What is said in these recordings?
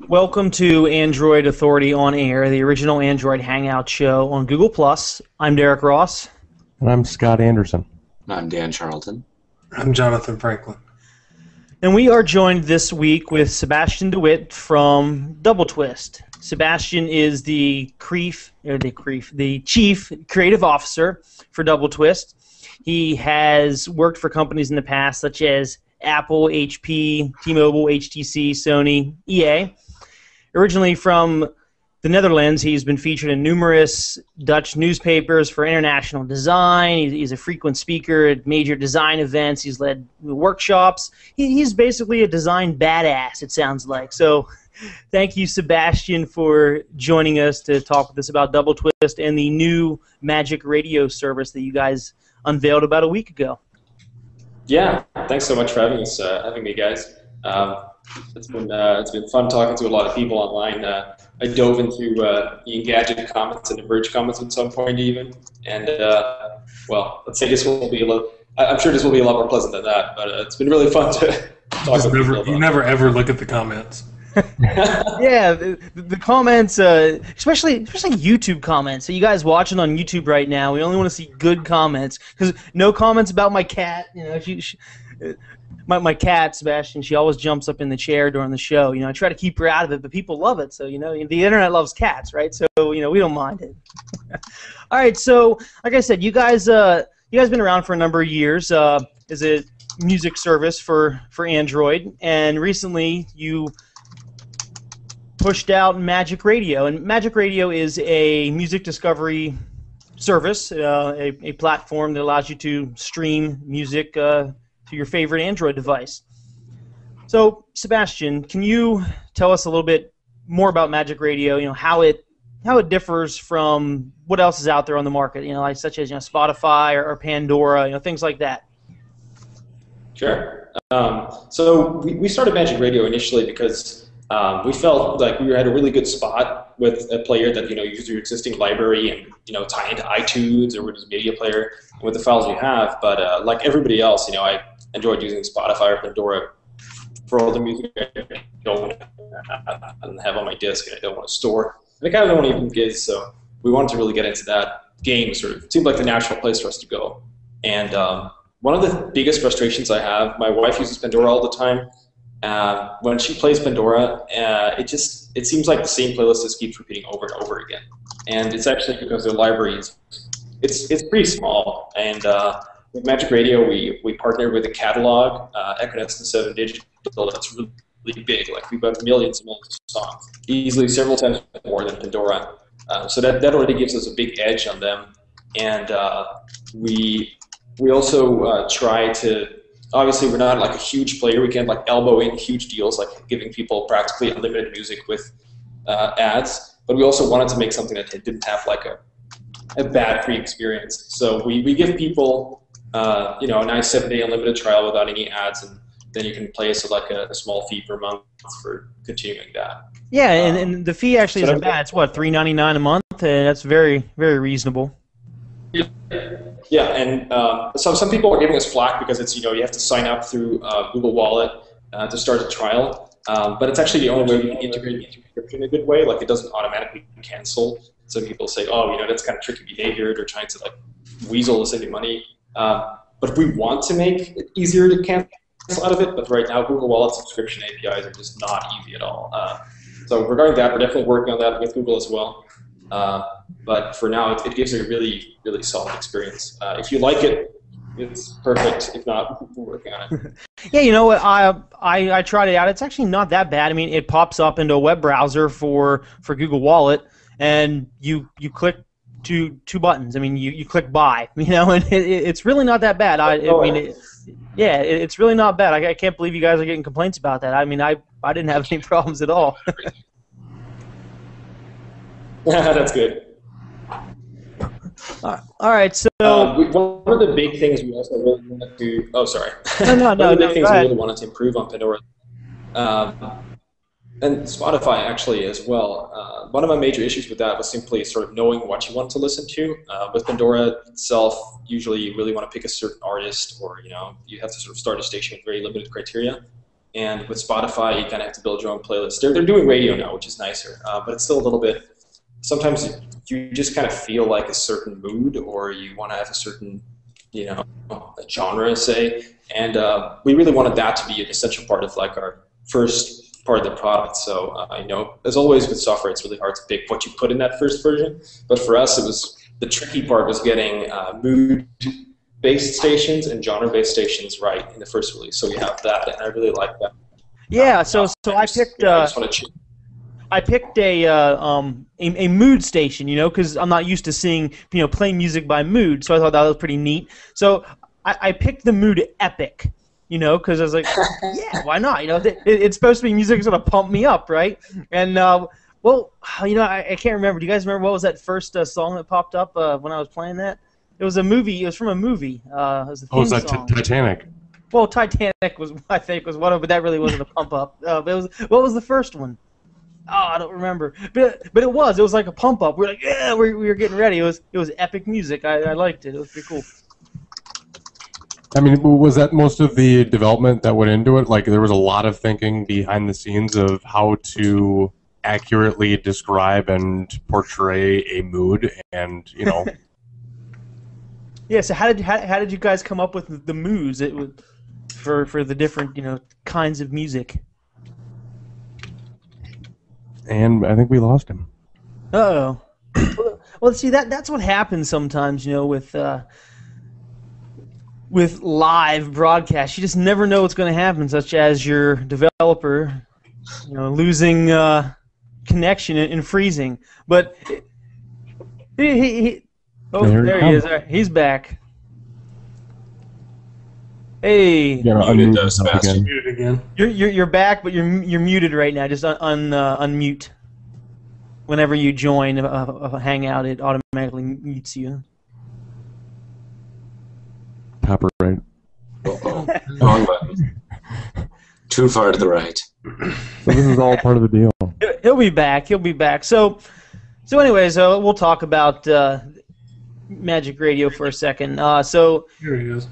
Welcome to Android Authority on Air, the original Android Hangout show on Google+. I'm Derek Ross. And I'm Scott Anderson. I'm Dan Charlton. I'm Jonathan Franklin. And we are joined this week with Sebastian DeWitt from doubleTwist. Sebastian is the Chief Creative Officer for doubleTwist. He has worked for companies in the past such as Apple, HP, T-Mobile, HTC, Sony, EA. Originally from the Netherlands, he's been featured in numerous Dutch newspapers for international design. He's a frequent speaker at major design events. He's led workshops. He's basically a design badass, it sounds like. So thank you, Sebastian, for joining us to talk with us about doubleTwist and the new Magic Radio service that you guys unveiled about a week ago. Yeah, thanks so much for having me, guys. It's been fun talking to a lot of people online. I dove into the Engadget comments and the Verge comments at some point even, and well, let's say this will be I'm sure this will be a lot more pleasant than that, but it's been really fun to talk with people about. You never ever look at the comments. Yeah, the comments, especially YouTube comments. So you guys watching on YouTube right now, we only want to see good comments, because no comments about my cat. You know, my cat Sebastian, she always jumps up in the chair during the show. You know, I try to keep her out of it, but people love it. So you know, the internet loves cats, right? So you know, we don't mind it. All right, so like I said, you guys been around for a number of years as a music service for Android, and recently you pushed out Magic Radio, and Magic Radio is a music discovery service, a platform that allows you to stream music to your favorite Android device. So, Sebastian, can you tell us a little bit more about Magic Radio? You know, how it differs from what else is out there on the market? You know, like such as Spotify or Pandora, things like that. Sure. So we started Magic Radio initially because we felt like we had a really good spot with a player that used your existing library and tie into iTunes or Windows Media Player with the files you have. But like everybody else, I enjoyed using Spotify or Pandora for all the music I don't have on my disc and I don't want to store. And I kind of don't even get, so we wanted to really get into that game. Sort of seemed like the natural place for us to go. And one of the biggest frustrations I have, my wife uses Pandora all the time. When she plays Pandora, it seems like the same playlist just keeps repeating over and over again. And it's actually because their library it's pretty small. And with Magic Radio, we partnered with a catalog, Equinix and 7 Digital, that's really big. Like we've got millions and millions of songs, easily several times more than Pandora. So that already gives us a big edge on them. And we also try to. Obviously, we're not like a huge player. We can't like elbow in huge deals, like giving people practically unlimited music with ads. But we also wanted to make something that didn't have like a bad free experience. So we give people a nice 7-day unlimited trial without any ads, and then you can pay us like a small fee per month for continuing that. Yeah, and the fee actually isn't bad. It's what, $3.99 a month, and that's very, very reasonable. Yeah, and so some people are giving us flack because it's you have to sign up through Google Wallet to start a trial, but it's actually the only way we can integrate encryption in a good way. Like it doesn't automatically cancel. Some people say, oh, that's kind of tricky behavior. They're trying to like weasel us into money. But we want to make it easier to cancel out of it. But right now, Google Wallet subscription APIs are just not easy at all. So regarding that, we're definitely working on that with Google as well. But for now, it gives a really, really solid experience. If you like it, it's perfect. If not, we're working on it. Yeah, you know what? I tried it out. It's actually not that bad. I mean, it pops up into a web browser for Google Wallet, and you click two buttons. I mean, you click buy. And it's really not that bad. It's really not bad. I can't believe you guys are getting complaints about that. I mean, I didn't have any problems at all. That's good. All right, so one of the big things we also really wanted to. Oh, sorry. No. One of the big things we really wanted to improve on Pandora, and Spotify actually as well. One of my major issues with that was simply sort of knowing what you want to listen to. With Pandora itself, usually you really want to pick a certain artist, or you have to sort of start a station with very limited criteria. And with Spotify, you kind of have to build your own playlist. They're doing radio now, which is nicer, but it's still a little bit. Sometimes you just kind of feel like a certain mood, or you want to have a certain, a genre, say. And we really wanted that to be an essential part of like our first part of the product. So as always with software, it's really hard to pick what you put in that first version. But for us, it was the tricky part was getting mood-based stations and genre-based stations right in the first release. So we have that, and I really like that. Yeah. So I picked. I picked a mood station, because I'm not used to seeing, playing music by mood, so I thought that was pretty neat. So I picked the mood epic, because I was like, yeah, why not? It's supposed to be music that's going to pump me up, right? And, I can't remember. Do you guys remember what was that first song that popped up when I was playing that? It was a movie. It was from a movie. It was the theme was that song. Titanic? Well, Titanic was, I think, was one of, but that really wasn't a pump up. But what was the first one? Oh, I don't remember, but it was like a pump up. We're like, yeah, we were getting ready. It was epic music. I liked it. It was pretty cool. I mean, was that most of the development that went into it? Like, there was a lot of thinking behind the scenes of how to accurately describe and portray a mood, and Yeah. So how did you guys come up with the moods for the different kinds of music? And I think we lost him. Uh-oh. Well, see, that's what happens sometimes, with live broadcasts. You just never know what's going to happen, such as your developer, losing connection and freezing. But there he is. All right, he's back. Hey. Muted those bastards. Muted again. You're back, but you're muted right now. Just unmute. Whenever you join a Hangout, it automatically mutes you. Copyright. Uh-oh. Wrong button. Too far to the right. So this is all part of the deal. He'll be back. He'll be back. So anyways, we'll talk about Magic Radio for a second. Here he is.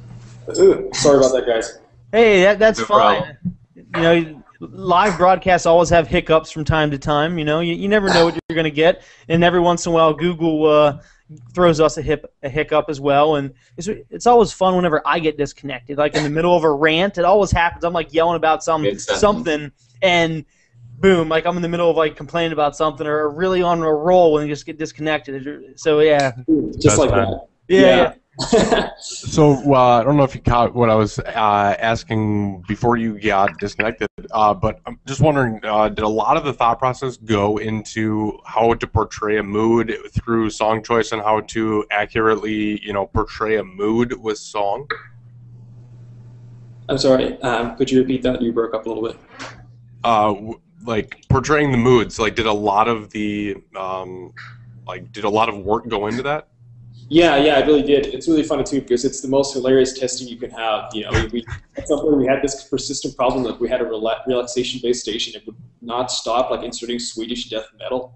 Sorry about that, guys. Hey, that's No fine. Live broadcasts always have hiccups from time to time. You never know what you're going to get, and every once in a while, Google throws us a hiccup as well. And it's always fun whenever I get disconnected, like in the middle of a rant. It always happens. I'm like yelling about something, and boom, like I'm in the middle of like complaining about something or really on a roll and just get disconnected. So yeah, Just like that. Yeah. So I don't know if you caught what I was asking before you got disconnected, but I'm just wondering, did a lot of the thought process go into how to portray a mood through song choice and how to accurately, portray a mood with song? I'm sorry. Could you repeat that? You broke up a little bit. Like portraying the moods. Like, did a lot of work go into that? Yeah, it really did. It's really funny too because it's the most hilarious testing you can have. At some point we had this persistent problem that we had a relaxation-based station. It would not stop like inserting Swedish death metal.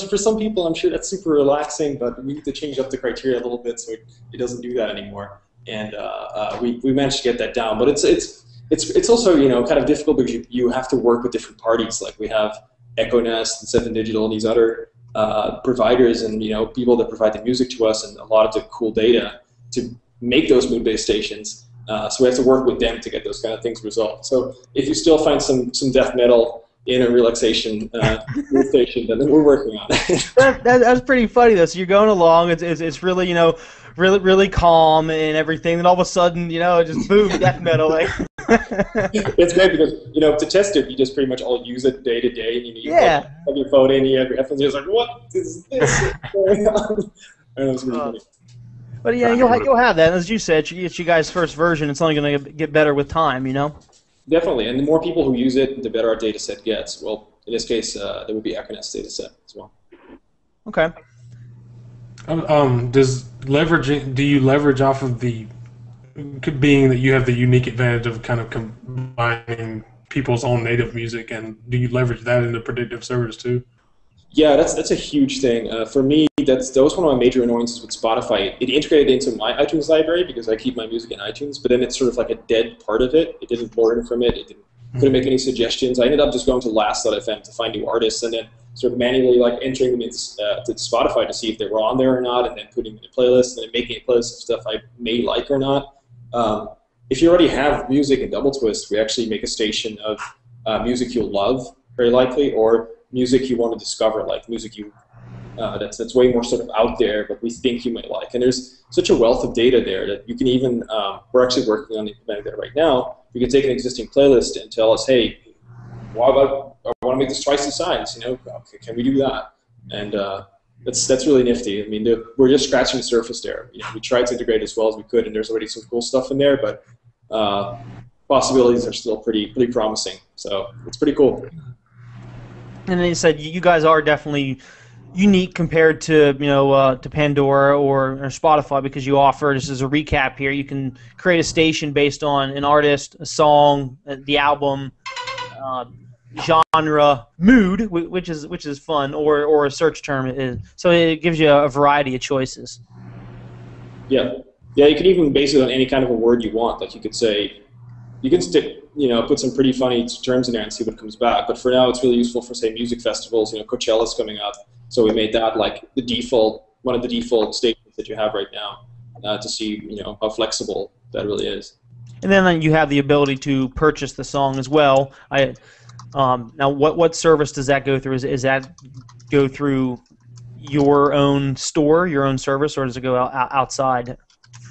For some people, I'm sure that's super relaxing, but we need to change up the criteria a little bit so it doesn't do that anymore. And we managed to get that down. But it's also kind of difficult because you have to work with different parties. Like we have Echo Nest and Seven Digital and these other providers and people that provide the music to us and a lot of the cool data to make those mood-based stations. So we have to work with them to get those kind of things resolved. So if you still find some death metal in a relaxation mood station, then we're working on it. That's pretty funny though. So you're going along. It's really really calm and everything. Then all of a sudden it just boom, death metal like. It's great because to test it, you just pretty much all use it day to day. And you have your phone in, you have your headphones. You're just like, what is this going on? And it was really funny. But yeah, you'll have that. As you said, it's you guys' first version. It's only going to get better with time, Definitely, and the more people who use it, the better our data set gets. Well, in this case, there would be Echo Nest data set as well. Okay. Do you leverage off of the being that you have the unique advantage of kind of combining people's own native music, and do you leverage that into predictive servers too? Yeah, that's a huge thing. For me, that was one of my major annoyances with Spotify. It integrated into my iTunes library because I keep my music in iTunes, but then it's sort of like a dead part of it. It didn't learn from it. Couldn't make any suggestions. I ended up just going to last.fm to find new artists and then sort of manually like entering them into to Spotify to see if they were on there or not, and then putting them in a playlist and then making a playlist of stuff I may like or not. If you already have music in doubleTwist, we actually make a station of music you'll love, very likely, or music you want to discover, like music that's way more sort of out there, but we think you might like. And there's such a wealth of data there that you can even, we're actually working on implementing that right now. You can take an existing playlist and tell us, hey, what about, I want to make this twice the size, okay, can we do that? And that's really nifty. I mean, we're just scratching the surface there. We tried to integrate as well as we could, and there's already some cool stuff in there, but possibilities are still pretty promising. So it's pretty cool. And then you said you guys are definitely unique compared to to Pandora or Spotify because you offer, just as a recap here, you can create a station based on an artist, a song, the album, genre, mood, which is fun, or a search term. So it gives you a variety of choices. Yeah, you can even base it on any kind of a word you want. Like you could say, you can stick, put some pretty funny terms in there and see what comes back. But for now, it's really useful for, say, music festivals. Coachella's coming up, so we made that like one of the default stations that you have right now to see, how flexible that really is. And then you have the ability to purchase the song as well. Now, what service does that go through? Is that go through your own store, your own service, or does it go outside?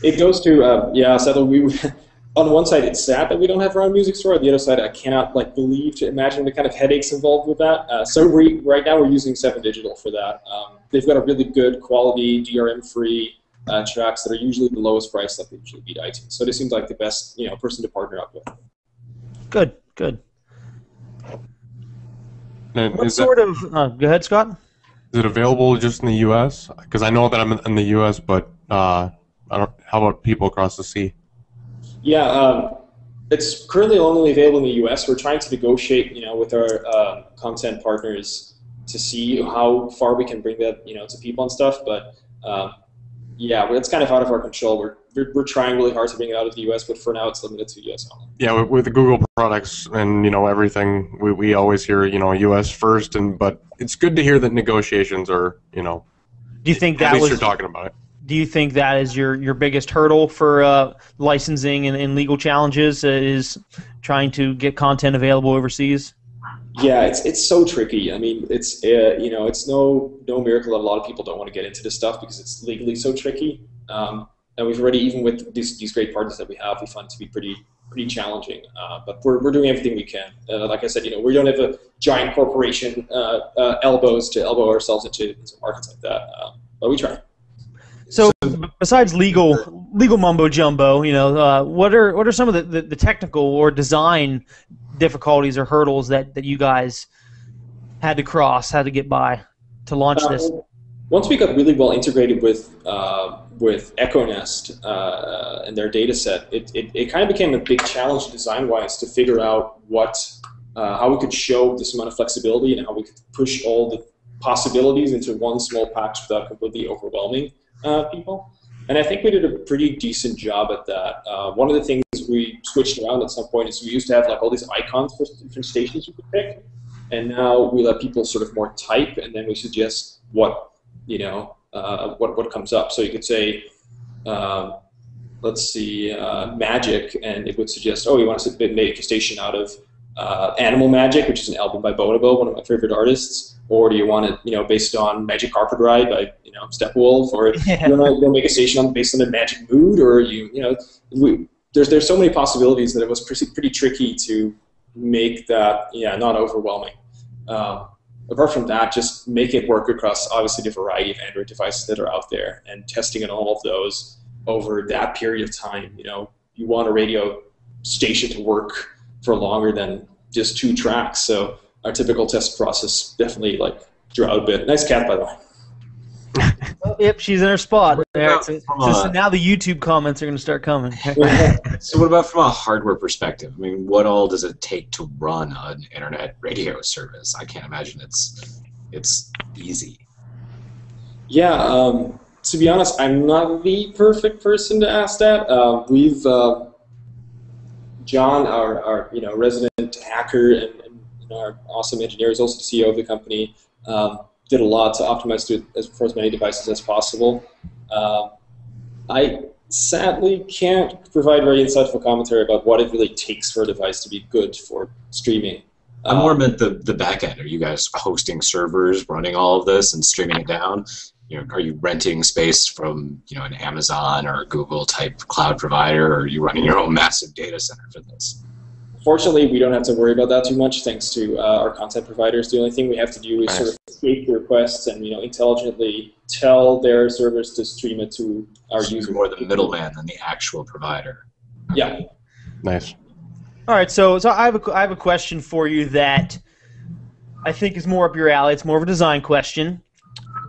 It goes to sadly on one side, it's sad that we don't have our own music store. On the other side, I cannot imagine the kind of headaches involved with that. So right now we're using 7 Digital for that. They've got a really good quality, DRM-free tracks that are usually the lowest price that they usually beat iTunes. So they seem like the best person to partner up with. Good. And go ahead, Scott. Is it available just in the U.S.? Because I know that I'm in the U.S., but how about people across the sea? Yeah, it's currently only available in the U.S. We're trying to negotiate, with our content partners to see how far we can bring that, to people and stuff. But it's kind of out of our control. We're trying really hard to bring it out of the U.S., but for now it's limited to U.S. only. Yeah, with the Google products and everything, we always hear U.S. first, but it's good to hear that negotiations are Do you think at least you're talking about it? Do you think that is your biggest hurdle for licensing and legal challenges? Is trying to get content available overseas? Yeah, it's so tricky. I mean, it's it's no miracle that a lot of people don't want to get into this stuff because it's legally so tricky. And we've already, even with these great partners that we have, we find it to be pretty challenging. But we're doing everything we can. Like I said, we don't have a giant corporation elbows to elbow ourselves into markets like that. But we try. So besides legal mumbo jumbo, what are some of the technical or design difficulties or hurdles that you guys had to get by to launch this? Once we got really well integrated with EchoNest and their data set, it kind of became a big challenge design-wise to figure out how we could show this amount of flexibility and how we could push all the possibilities into one small patch without completely overwhelming people. And I think we did a pretty decent job at that. One of the things we switched around at some point is we used to have all these icons for different stations you could pick, and now we let people sort of more type, and then we suggest what comes up. So you could say, let's see, Magic, and it would suggest, you want to make a station out of Animal Magic, which is an album by Bonobo, one of my favorite artists, or do you want it, based on Magic Carpet Ride by, Steppenwolf, or you want to make a station based on the Magic Mood, or there's so many possibilities that it was pretty tricky to make that, not overwhelming. Apart from that, just make it work across, obviously, the variety of Android devices that are out there, and testing on all of those over that period of time. You want a radio station to work for longer than just 2 tracks. So our typical test process definitely drew out a bit. Nice cat, by the way. Yep, she's in her spot. So now the YouTube comments are going to start coming. So what about from a hardware perspective? I mean, what all does it take to run an internet radio service? I can't imagine it's it's easy? Yeah, to be honest, I'm not the perfect person to ask that. John, our resident hacker and our awesome engineer, is also the CEO of the company. Did a lot to optimize to for as many devices as possible. I sadly can't provide very insightful commentary about what it really takes for a device to be good for streaming. I more meant the back end. Are you guys hosting servers, running all of this, and streaming it down? Are you renting space from an Amazon or a Google type cloud provider, or are you running your own massive data center for this? Fortunately, we don't have to worry about that too much, thanks to our content providers. The only thing we have to do is sort of take the requests and intelligently tell their servers to stream it to our So users. you're more the middleman than the actual provider. Yeah. Nice. All right, so I have a question for you that I think is more up your alley. It's more of a design question.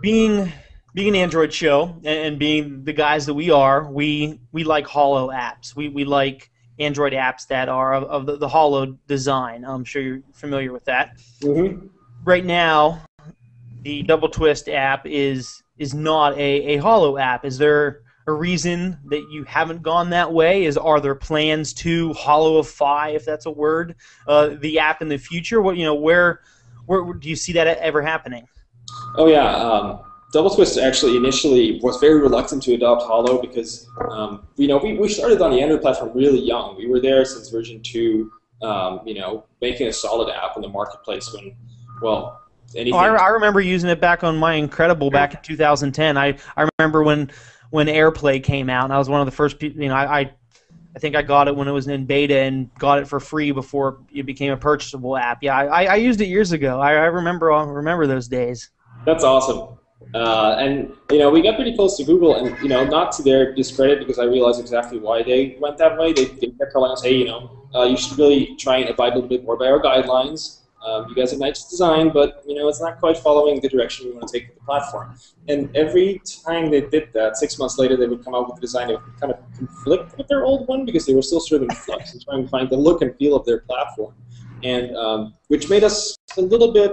Being an Android show and being the guys that we are, we like hollow apps. We like Android apps that are of the hollow design. I'm sure you're familiar with that. Mm-hmm. Right now, the doubleTwist app is not a hollow app. Is there a reason that you haven't gone that way? Are there plans to hollowify, if that's a word, the app in the future? Where do you see that ever happening? Oh yeah, doubleTwist actually initially was very reluctant to adopt Hollow because we started on the Android platform really young. We were there since version 2, making a solid app in the marketplace when, well, anything. I remember using it back on my Incredible back in 2010. I remember when AirPlay came out, and I was one of the first people. I think I got it when it was in beta and got it for free before it became a purchasable app. Yeah, I used it years ago. I remember those days. That's awesome. And we got pretty close to Google, and not to their discredit, because I realized exactly why they went that way. They kept telling us, hey, you should really try and abide a little bit more by our guidelines. You guys have nice design, but it's not quite following the direction we want to take with the platform. And every time they did that, 6 months later, they would come out with a design that would kind of conflict with their old one because they were still sort of in flux and trying to find the look and feel of their platform. And which made us a little bit,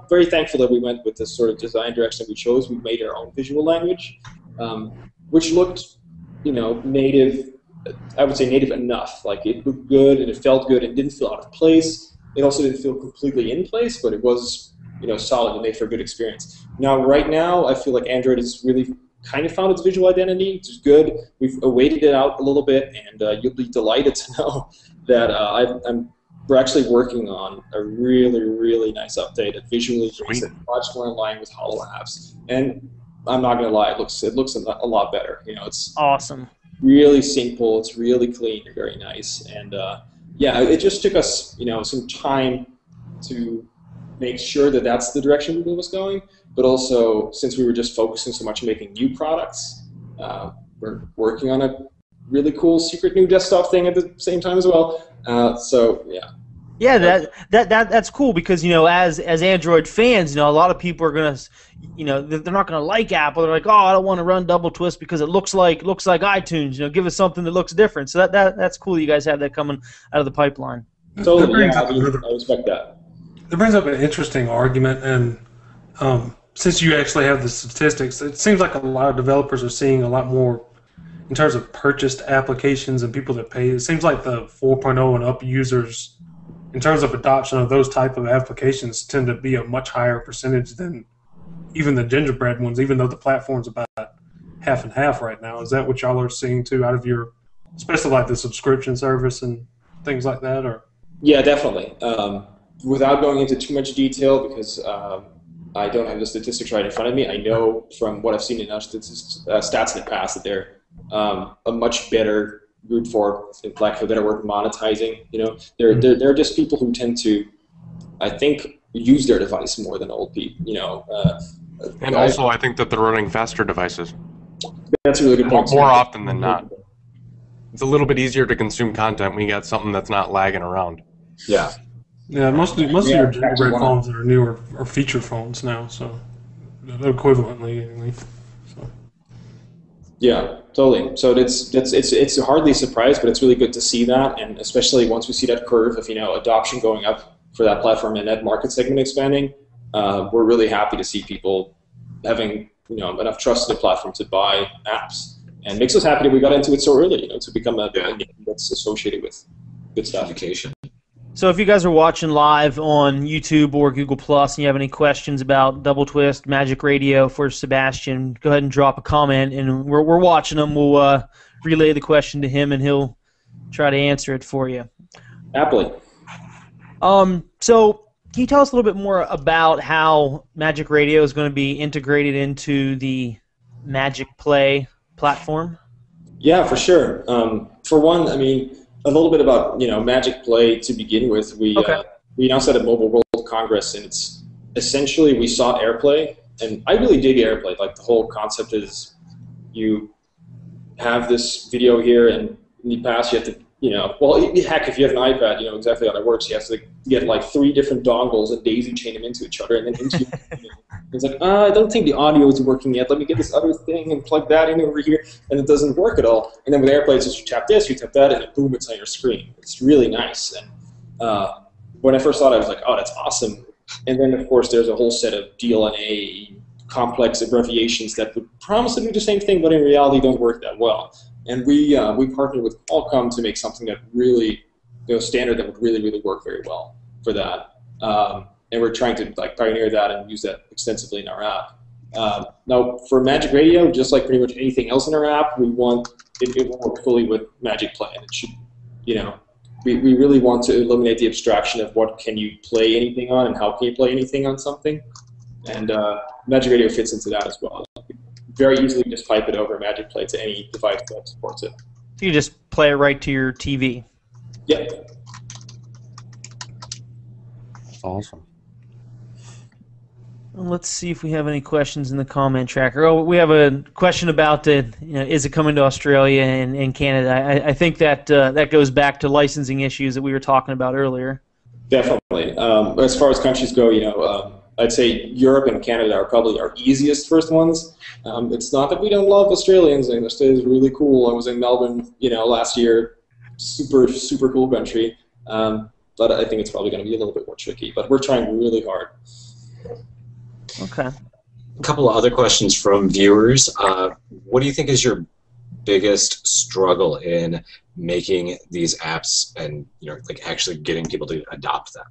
very thankful that we went with this sort of design direction we chose. We made our own visual language, which looked, native. I would say native enough. Like, it looked good and it felt good and didn't feel out of place. It also didn't feel completely in place, but it was, solid and made for a good experience. Now, right now, I feel like Android has really kind of found its visual identity, which is good. We've waited it out a little bit, and you'll be delighted to know that we're actually working on a really, really nice update that visually brings it much more in line with Hollow apps. And I'm not gonna lie, it looks a lot better. It's awesome. Really simple. It's really clean and very nice. And yeah, it just took us, some time to make sure that that's the direction Google was going. But also, since we were just focusing so much on making new products, we're working on a really cool secret new desktop thing at the same time as well. So yeah. Yeah, that's cool because as Android fans, a lot of people are gonna, they're not gonna like Apple. They're like, oh, I don't want to run DoubleTwist because it looks like iTunes. Give us something that looks different. So that's cool. You guys have that coming out of the pipeline. Totally, yeah, I respect that. That brings up an interesting argument, and since you actually have the statistics, it seems like a lot of developers are seeing a lot more in terms of purchased applications and people that pay. It seems like the 4.0 and up users, in terms of adoption of those type of applications, tend to be a much higher percentage than even the gingerbread ones, even though the platform's about half and half right now. Is that what y'all are seeing too out of your, especially like the subscription service and things like that? Or yeah, definitely. Without going into too much detail, because I don't have the statistics right in front of me, I know from what I've seen in stats in the past that they're a much better route for, in lack of a better word, monetizing. There are just people who tend to, I think, use their device more than old people. And also, I think that they're running faster devices. That's a really good point. More often than not. It's a little bit easier to consume content when you got something that's not lagging around. Yeah. Yeah, most of your gingerbread phones that are newer are feature phones now, so equivalently anyway. So. Yeah, totally. So it's hardly a surprise, but it's really good to see that, and especially once we see that curve of adoption going up for that platform and that market segment expanding, we're really happy to see people having enough trust in the platform to buy apps, and makes us happy that we got into it so early. To become a name that's associated with good stuff. Education. So if you guys are watching live on YouTube or Google Plus and you have any questions about doubleTwist Magic Radio for Sebastian, go ahead and drop a comment, and we're watching them. We'll relay the question to him, and he'll try to answer it for you. Happily. So can you tell us a little bit more about how Magic Radio is going to be integrated into the Magic Play platform? Yeah, for sure. For one, I mean, a little bit about Magic Play to begin with. We announced at a Mobile World Congress, and it's essentially we saw AirPlay, and I really dig AirPlay. Like the whole concept is you have this video here, and in the past you have to heck, if you have an iPad, you know exactly how that works. You have to get like 3 different dongles and daisy chain them into each other, and then into. It's like, I don't think the audio is working yet. Let me get this other thing and plug that in over here, and it doesn't work at all. And then with AirPlay, it's just you tap this, you tap that, and boom, it's on your screen. It's really nice. And when I first saw it, I was like, oh, that's awesome. And then, of course, there's a whole set of DLNA complex abbreviations that would promise to do the same thing, but in reality don't work that well. And we partnered with Qualcomm to make something that really, standard that would really, really work very well for that. And we're trying to pioneer that and use that extensively in our app. Now, for Magic Radio, just like pretty much anything else in our app, we want it will work fully with Magic Play, and it should, we really want to eliminate the abstraction of what can you play anything on and how can you play anything on something. And Magic Radio fits into that as well. Very easily just pipe it over Magic Play to any device that supports it. So you just play it right to your TV. Yep. Awesome. Let's see if we have any questions in the comment tracker. Oh, we have a question about is it coming to Australia and Canada? I think that that goes back to licensing issues that we were talking about earlier. Definitely. As far as countries go, I'd say Europe and Canada are probably our easiest first ones. It's not that we don't love Australians. And Australia is really cool. I was in Melbourne, last year. Super, super cool country. But I think it's probably going to be a little bit more tricky. But we're trying really hard. Okay. A couple of other questions from viewers. What do you think is your biggest struggle in making these apps and actually getting people to adopt them?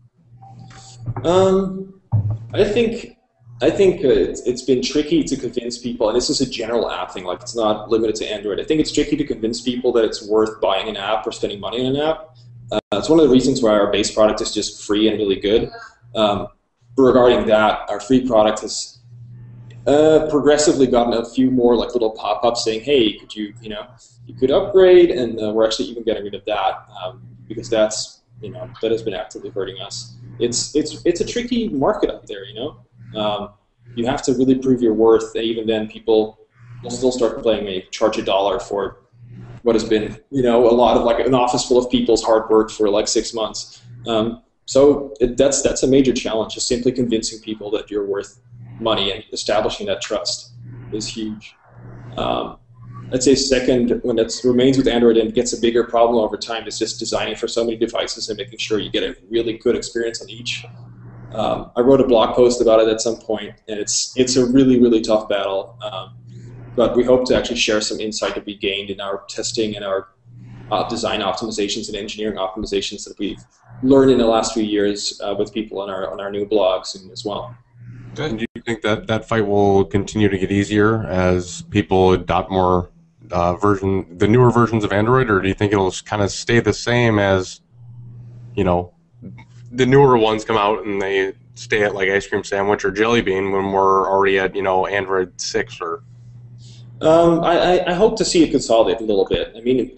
I think it's been tricky to convince people, and this is a general app thing. It's not limited to Android. I think it's tricky to convince people that it's worth buying an app or spending money on an app. It's one of the reasons why our base product is just free and really good. Regarding that, our free product has progressively gotten a few more little pop-ups saying, "Hey, could you could upgrade?" And we're actually even getting rid of that because that's that has been actively hurting us. It's a tricky market out there. You have to really prove your worth, and even then, people will still start playing. Maybe charge $1 for what has been a lot of an office full of people's hard work for 6 months. So that's a major challenge. Just simply convincing people that you're worth money and establishing that trust is huge. I'd say second, when it remains with Android and gets a bigger problem over time, is just designing for so many devices and making sure you get a really good experience on each. I wrote a blog post about it at some point, and it's a really, really tough battle. But we hope to actually share some insight that we gained in our testing and our design optimizations and engineering optimizations that we've learned in the last few years with people on our new blog soon as well. And do you think that fight will continue to get easier as people adopt more the newer versions of Android, or do you think it'll kind of stay the same as the newer ones come out and they stay at Ice Cream Sandwich or Jelly Bean when we're already at Android 6 or? I hope to see it consolidate a little bit. I mean,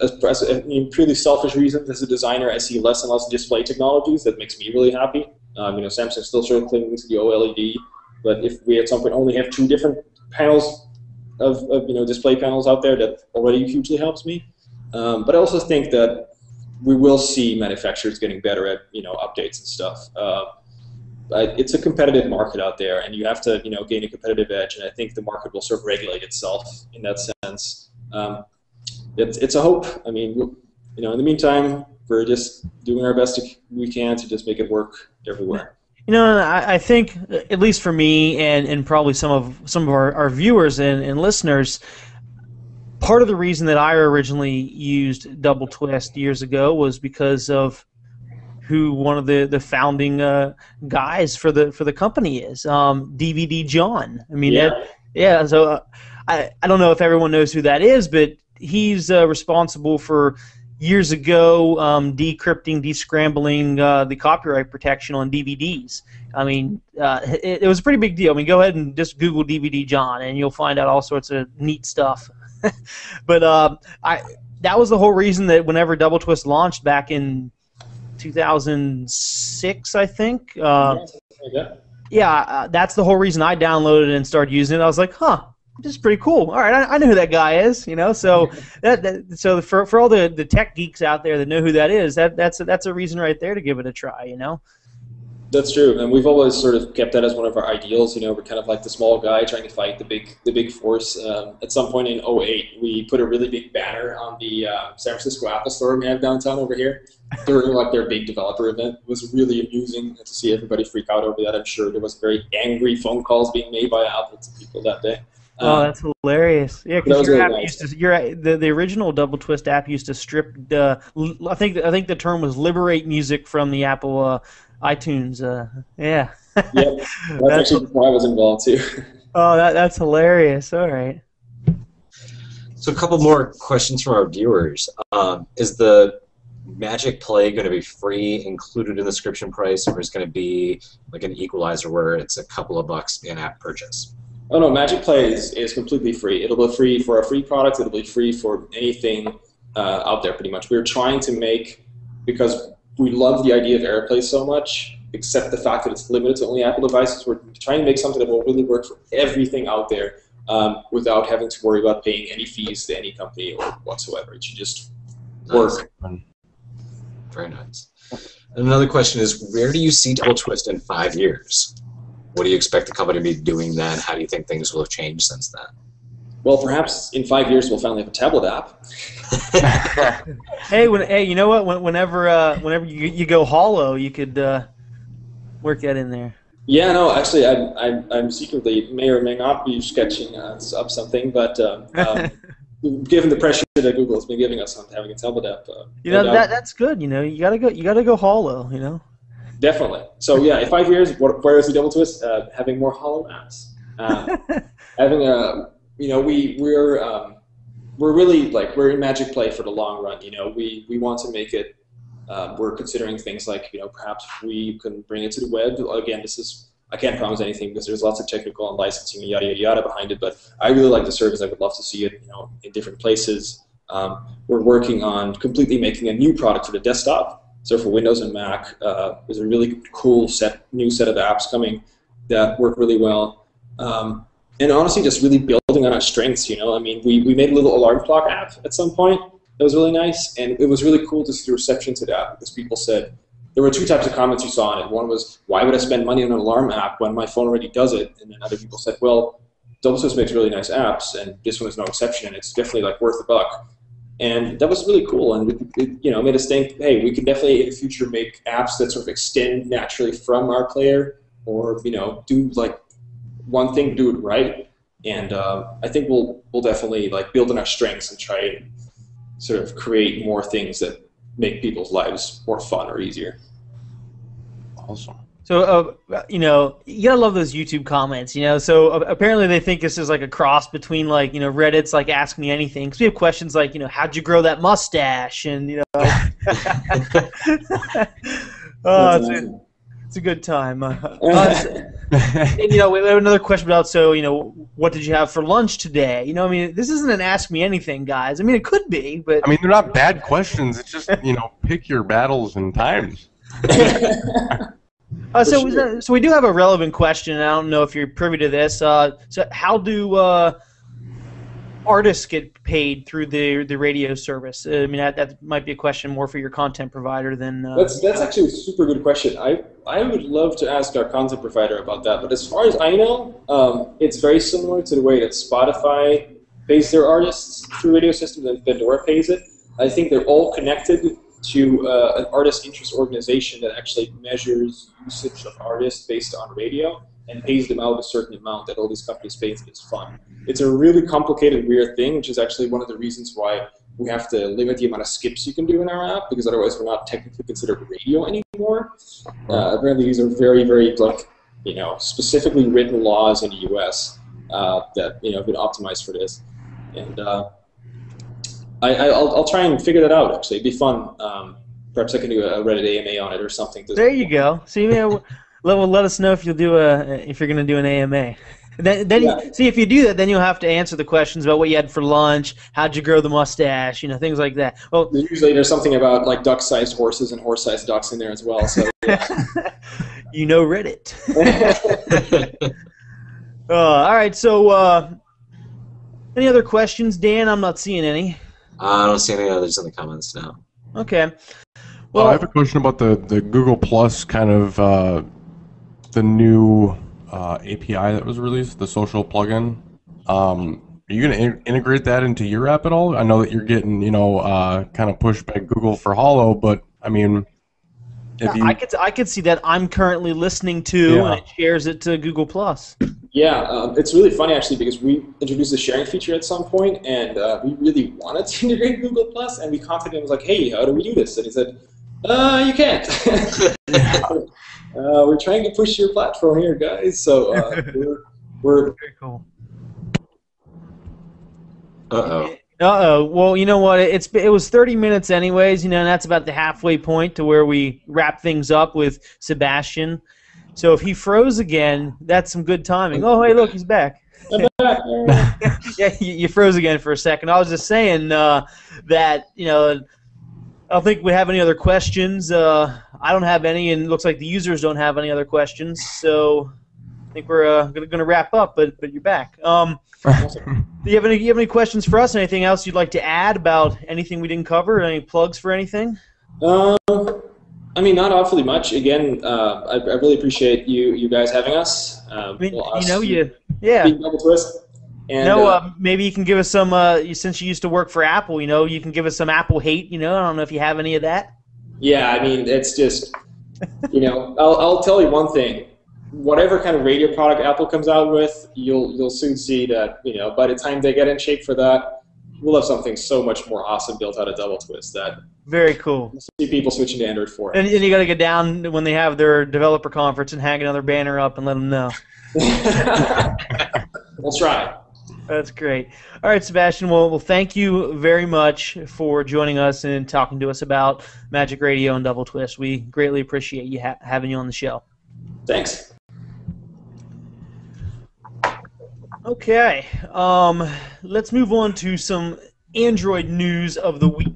purely selfish reasons, as a designer, I see less and less display technologies. That makes me really happy. Samsung's still sort of clinging to the OLED, but if we at some point only have 2 different panels of display panels out there, that already hugely helps me. But I also think that we will see manufacturers getting better at updates and stuff. It's a competitive market out there, and you have to gain a competitive edge. And I think the market will sort of regulate itself in that sense. It's a hope. I mean, in the meantime, we're just doing our best we can to just make it work everywhere. I think at least for me and probably some of our viewers and listeners, part of the reason that I originally used doubleTwist years ago was because of who one of the founding guys for the company is, DVD John. I mean, Yeah. yeah. So I don't know if everyone knows who that is, but he's responsible for years ago decrypting, descrambling the copyright protection on DVDs. I mean, it was a pretty big deal. I mean, go ahead and just Google DVD John, and you'll find out all sorts of neat stuff. But that was the whole reason that whenever doubleTwist launched back in 2006, I think. Yeah, that's the whole reason I downloaded it and started using it. I was like, huh, this is pretty cool. All right, I know who that guy is, So so for all the tech geeks out there that know who that is, that's a reason right there to give it a try, That's true, and we've always sort of kept that as one of our ideals. We're kind of like the small guy trying to fight the big force. At some point in '08, we put a really big banner on the San Francisco Apple Store we have downtown over here during like their big developer event. It was really amusing to see everybody freak out over that. I'm sure there was very angry phone calls being made by Apple to people that day. Oh, that's hilarious! Yeah, because That was your really app nice. used to the original doubleTwist app used to strip. I think the term was liberate music from the Apple iTunes. Yeah. Yep, that's actually before I was involved too. Oh, that's hilarious. All right. So a couple more questions from our viewers. Is the Magic Play going to be free, included in the subscription price, or is it going to be like an equalizer where it's a couple of bucks in-app purchase? Oh no, Magic Play is completely free. It'll be free for our free products. It'll be free for anything out there, pretty much. We're trying to make, because we love the idea of AirPlay so much, except the fact that it's limited to only Apple devices. We're trying to make something that will really work for everything out there without having to worry about paying any fees to any company or whatsoever. It should just work. Very nice. And another question is, where do you see doubleTwist in 5 years? What do you expect the company to be doing then? How do you think things will have changed since then? Well, perhaps in 5 years we'll finally have a tablet app. Hey, you know what? Whenever you go hollow, you could work that in there. Yeah, no, actually, I'm secretly may or may not be sketching up something, but given the pressure that Google has been giving us on having a tablet app, that's good. You gotta go hollow. Definitely. So yeah, in 5 years, where is the doubleTwist? Having more hollow apps. Having a, we're really we're in Magic Play for the long run. We want to make it. We're considering things like perhaps we can bring it to the web. Again, I can't promise anything because there's lots of technical and licensing and yada yada yada behind it. But I really like the service. I would love to see it in different places. We're working on completely making a new product for the desktop. So for Windows and Mac, there's a really cool new set of apps coming that work really well. And honestly, just really building on our strengths. I mean, we made a little alarm clock app at some point. That was really nice, and it was really cool to see the reception to that because people said there were two types of comments you saw on it. One was, why would I spend money on an alarm app when my phone already does it? And then other people said, well, doubleTwist makes really nice apps, and this one is no exception, and it's definitely worth the buck. And that was really cool, and it made us think, hey, we can definitely in the future make apps that sort of extend naturally from our player, or do one thing, do it right. And I think we'll definitely build on our strengths and try and sort of create more things that make people's lives more fun or easier. Awesome. So, you gotta love those YouTube comments, So apparently they think this is like a cross between Reddit's Ask Me Anything. Because we have questions like, how'd you grow that mustache? And, it's a good time. And, we have another question about, what did you have for lunch today? I mean, this isn't an Ask Me Anything, guys. I mean, it could be, but... I mean, they're not bad questions. It's just, pick your battles and times. So we do have a relevant question. I don't know if you're privy to this. So how do artists get paid through the radio service? I mean, that might be a question more for your content provider than. That's actually a super good question. I would love to ask our content provider about that. But as far as I know, it's very similar to the way that Spotify pays their artists through radio systems and Pandora pays it. I think they're all connected to an artist interest organization that actually measures usage of artists based on radio and pays them out a certain amount that all these companies pay for this fund. It's a really complicated, weird thing, which is actually one of the reasons why we have to limit the amount of skips you can do in our app, because otherwise we're not technically considered radio anymore. Apparently these are very, very specifically written laws in the U.S. That have been optimized for this, and I'll try and figure that out. Actually, it'd be fun. Perhaps I can do a Reddit AMA on it or something. There you go. See, let us know if you'll do if you're going to do an AMA. Then see, if you do that, then you'll have to answer the questions about what you had for lunch, how'd you grow the mustache, things like that. Well, usually there's something about like duck-sized horses and horse-sized ducks in there as well. So yeah. Reddit. All right. So, any other questions, Dan? I'm not seeing any. I don't see any others in the comments now. Okay. Well, I have a question about the Google Plus kind of the new API that was released, the social plugin. Are you going to integrate that into your app at all? I know that you're getting kind of pushed by Google for Hollow, but I mean, I could see that. I'm currently listening to, and it shares it to Google Plus. Yeah, it's really funny actually, because we introduced the sharing feature at some point, and we really wanted to integrate Google Plus, and we contacted him and was like, "Hey, how do we do this?" And he said, "You can't. We're trying to push your platform here, guys." So we're very cool. Well, you know what? It was 30 minutes anyways, and that's about the halfway point to where we wrap things up with Sebastian. So if he froze again, that's some good timing. Oh, hey, look, he's back. I'm back. Yeah, you froze again for a second. I was just saying that, I don't think we have any other questions. I don't have any, and it looks like the users don't have any other questions. So I think we're going to wrap up, but you're back. Do you have any questions for us? Anything else you'd like to add about anything we didn't cover? Any plugs for anything? I mean, not awfully much. Again, I really appreciate you guys having us. Being doubleTwist. And, maybe you can give us some. Since you used to work for Apple, you can give us some Apple hate. I don't know if you have any of that. Yeah, I mean, it's just, I'll tell you one thing. Whatever kind of radio product Apple comes out with, you'll soon see that, by the time they get in shape for that, we'll have something so much more awesome built out of DoubleTwist that very cool. You'll see people switching to Android 4. And you got to get down when they have their developer conference and hang another banner up and let them know. We'll try. That's great. All right, Sebastian. Well, thank you very much for joining us and talking to us about Magic Radio and DoubleTwist. We greatly appreciate you having you on the show. Thanks. Okay, let's move on to some Android news of the week.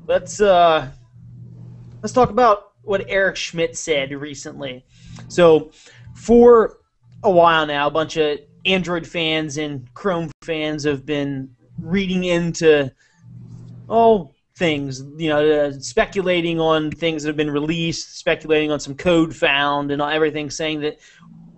Let's talk about what Eric Schmidt said recently. So, for a while now, a bunch of Android fans and Chrome fans have been reading into things, speculating on things that have been released, speculating on some code found, and everything, saying that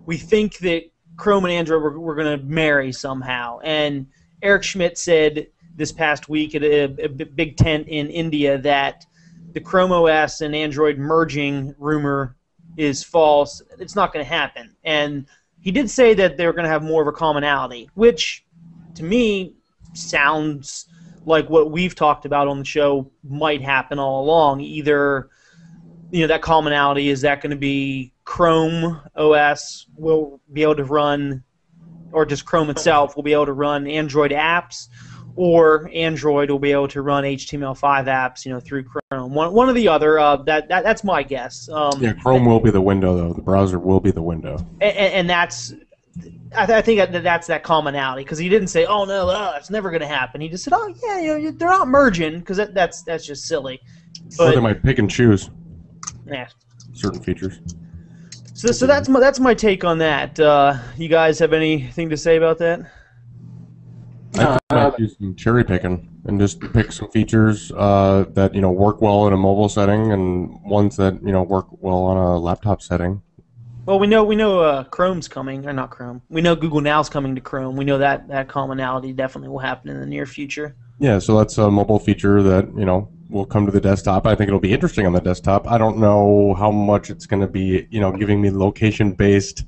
we think that Chrome and Android were going to marry somehow. And Eric Schmidt said this past week at a big tent in India that the Chrome OS and Android merging rumor is false. It's not going to happen. And he did say that they were going to have more of a commonality, which to me sounds like what we've talked about on the show might happen all along. Either that commonality, is that going to be Chrome OS will be able to run, or just Chrome itself will be able to run Android apps, or Android will be able to run HTML5 apps, through Chrome. One or the other. That's my guess. Chrome will be the window, though. The browser will be the window. And that's, I think that's that commonality, because he didn't say, "Oh no, it's never going to happen." He just said, "Oh yeah, they're not merging," because that's just silly. Or they might pick and choose. Yeah. Certain features. So that's my take on that. You guys have anything to say about that? I might do some cherry picking and just pick some features that work well in a mobile setting, and ones that work well on a laptop setting. Well, we know Chrome's coming, or not Chrome. We know Google Now's coming to Chrome. We know that commonality definitely will happen in the near future. Yeah, so that's a mobile feature that will come to the desktop. I think it'll be interesting on the desktop. I don't know how much it's going to be, giving me location-based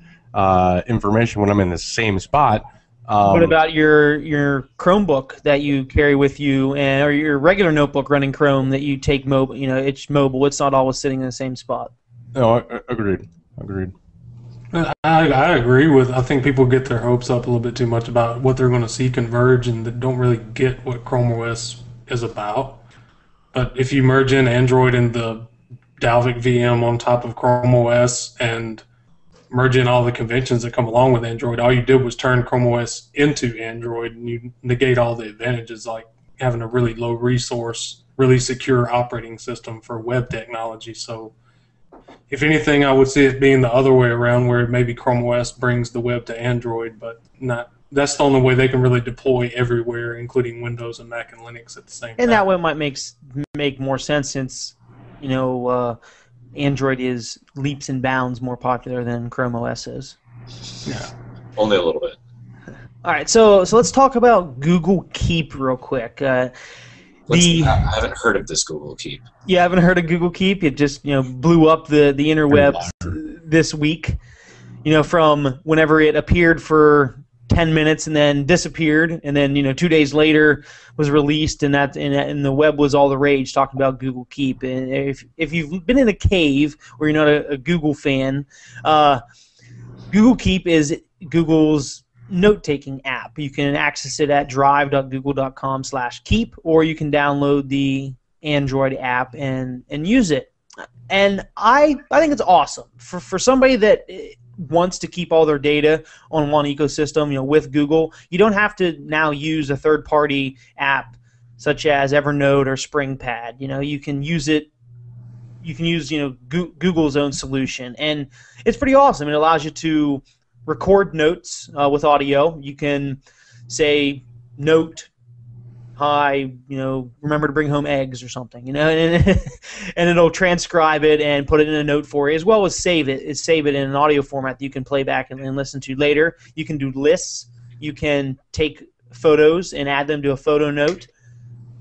information when I'm in the same spot. What about your Chromebook that you carry with you, or your regular notebook running Chrome that you take mobile? It's mobile. It's not always sitting in the same spot. No, agreed. I agree with. I think people get their hopes up a little bit too much about what they're going to see converge, and they don't really get what Chrome OS is about. But if you merge in Android and the Dalvik VM on top of Chrome OS and merge in all the conventions that come along with Android, all you did was turn Chrome OS into Android, and you negate all the advantages like having a really low resource, really secure operating system for web technology. So if anything, I would see it being the other way around, where maybe Chrome OS brings the web to Android, but not. That's the only way they can really deploy everywhere, including Windows and Mac and Linux at the same time. And that way might make more sense, since Android is leaps and bounds more popular than Chrome OS is. Yeah, only a little bit. All right, so let's talk about Google Keep real quick. I haven't heard of this Google Keep. You haven't heard of Google Keep? It just blew up the interwebs this week. From whenever it appeared for 10 minutes and then disappeared, and then 2 days later was released, and the web was all the rage talking about Google Keep. And if you've been in a cave or you're not a Google fan, Google Keep is Google's note-taking app. You can access it at drive.google.com/keep, or you can download the Android app and use it. And I think it's awesome for somebody that wants to keep all their data on one ecosystem, with Google. You don't have to now use a third-party app such as Evernote or SpringPad. You can use it. You can use Google's own solution, and it's pretty awesome. It allows you to record notes with audio. You can say, "Note, hi, remember to bring home eggs," or something, and it'll transcribe it and put it in a note for you, as well as save it in an audio format that you can play back and listen to later. You can do lists. You can take photos and add them to a photo note,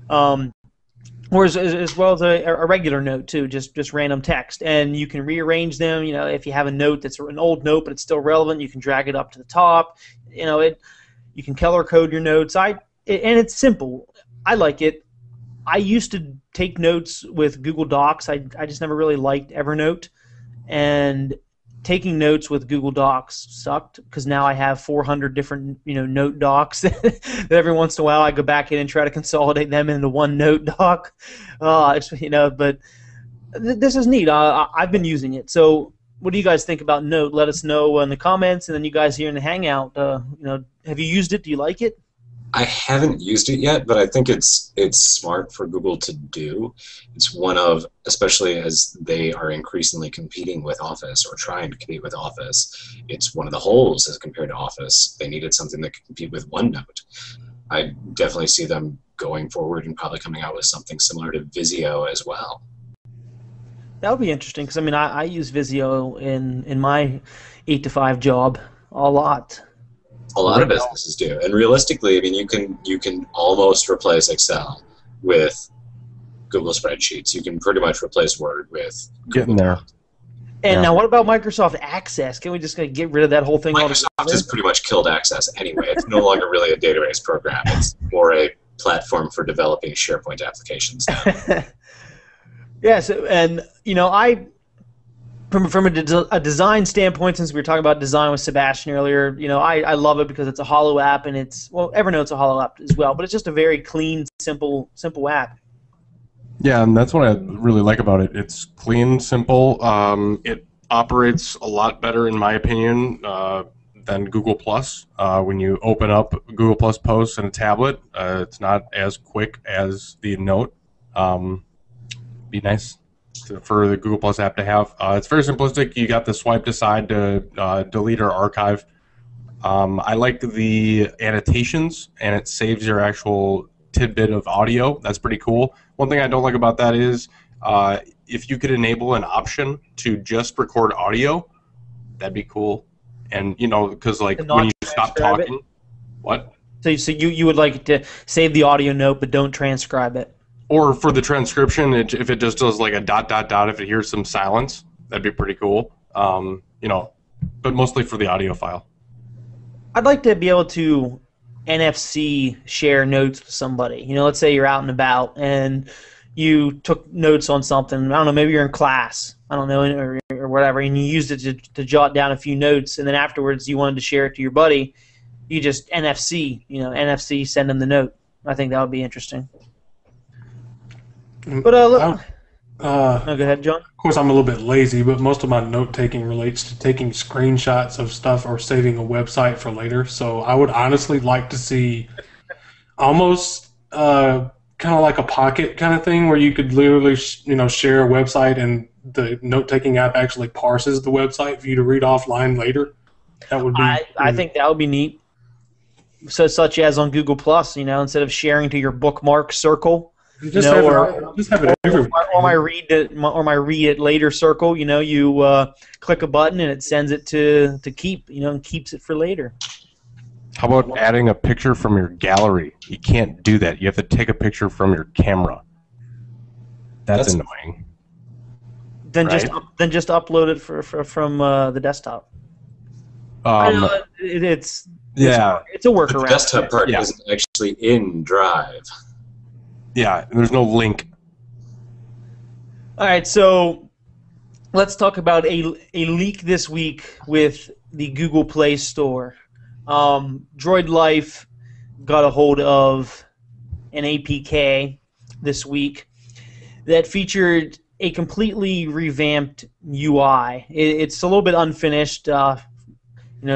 or as well as a regular note too, just random text, and you can rearrange them. If you have a note that's an old note but it's still relevant, you can drag it up to the top. You can color code your notes. And it's simple. I like it. I used to take notes with Google Docs. I just never really liked Evernote, and taking notes with Google Docs sucked, because now I have 400 different note docs that every once in a while I go back in and try to consolidate them into one note doc. But this is neat. I've been using it. So what do you guys think about Note? Let us know in the comments, and then you guys here in the Hangout, have you used it? Do you like it? I haven't used it yet, but I think it's smart for Google to do. It's one of, especially as they are increasingly competing with Office or trying to compete with Office, it's one of the holes as compared to Office. They needed something that could compete with OneNote. I definitely see them going forward and probably coming out with something similar to Visio as well. That would be interesting, because I use Visio in my 8-to-5 job a lot. A lot of businesses do, and realistically, you can almost replace Excel with Google Spreadsheets. You can pretty much replace Word with Getting there. And now, what about Microsoft Access? Can we just get rid of that whole thing altogether? Microsoft has pretty much killed Access anyway. It's no longer really a database program. It's more a platform for developing SharePoint applications now. Yes, and From a design standpoint, since we were talking about design with Sebastian earlier, I love it because it's a hollow app, and Evernote's a hollow app as well, but it's just a very clean, simple app. Yeah, and that's what I really like about it. It's clean, simple. It operates a lot better, in my opinion, than Google Plus. When you open up Google Plus posts in a tablet, it's not as quick as the Note. Be nice for the Google Plus app to have. It's very simplistic. You got the swipe to side to delete or archive. I like the annotations, and it saves your actual tidbit of audio. That's pretty cool. One thing I don't like about that is if you could enable an option to just record audio, that'd be cool. And because when you stop talking, what? So you would like to save the audio note, but don't transcribe it. Or for the transcription, if it just does like a ... if it hears some silence, that'd be pretty cool. You know, but mostly for the audio file. I'd like to be able to NFC share notes with somebody. You know, let's say you're out and about and you took notes on something. I don't know, maybe you're in class. I don't know, or whatever, and you used it to jot down a few notes, and then afterwards you wanted to share it to your buddy. You just NFC send them the note. I think that would be interesting. But look. No, go ahead, John. Of course, I'm a little bit lazy, but most of my note-taking relates to taking screenshots of stuff or saving a website for later. So I would honestly like to see almost kind of like a Pocket kind of thing where you could literally share a website and the note-taking app actually parses the website for you to read offline later. That would be. I think that would be neat. So, such as on Google Plus, instead of sharing to your bookmark circle. Just have it everywhere. Or my read it later circle. You click a button and it sends it to keep. And keeps it for later. How about adding a picture from your gallery? You can't do that. You have to take a picture from your camera. That's annoying. Then just upload it from the desktop. I know it's a workaround. The desktop part isn't actually in Drive. Yeah, there's no link. All right, so let's talk about a leak this week with the Google Play Store. Droid Life got a hold of an APK this week that featured a completely revamped UI. It's a little bit unfinished.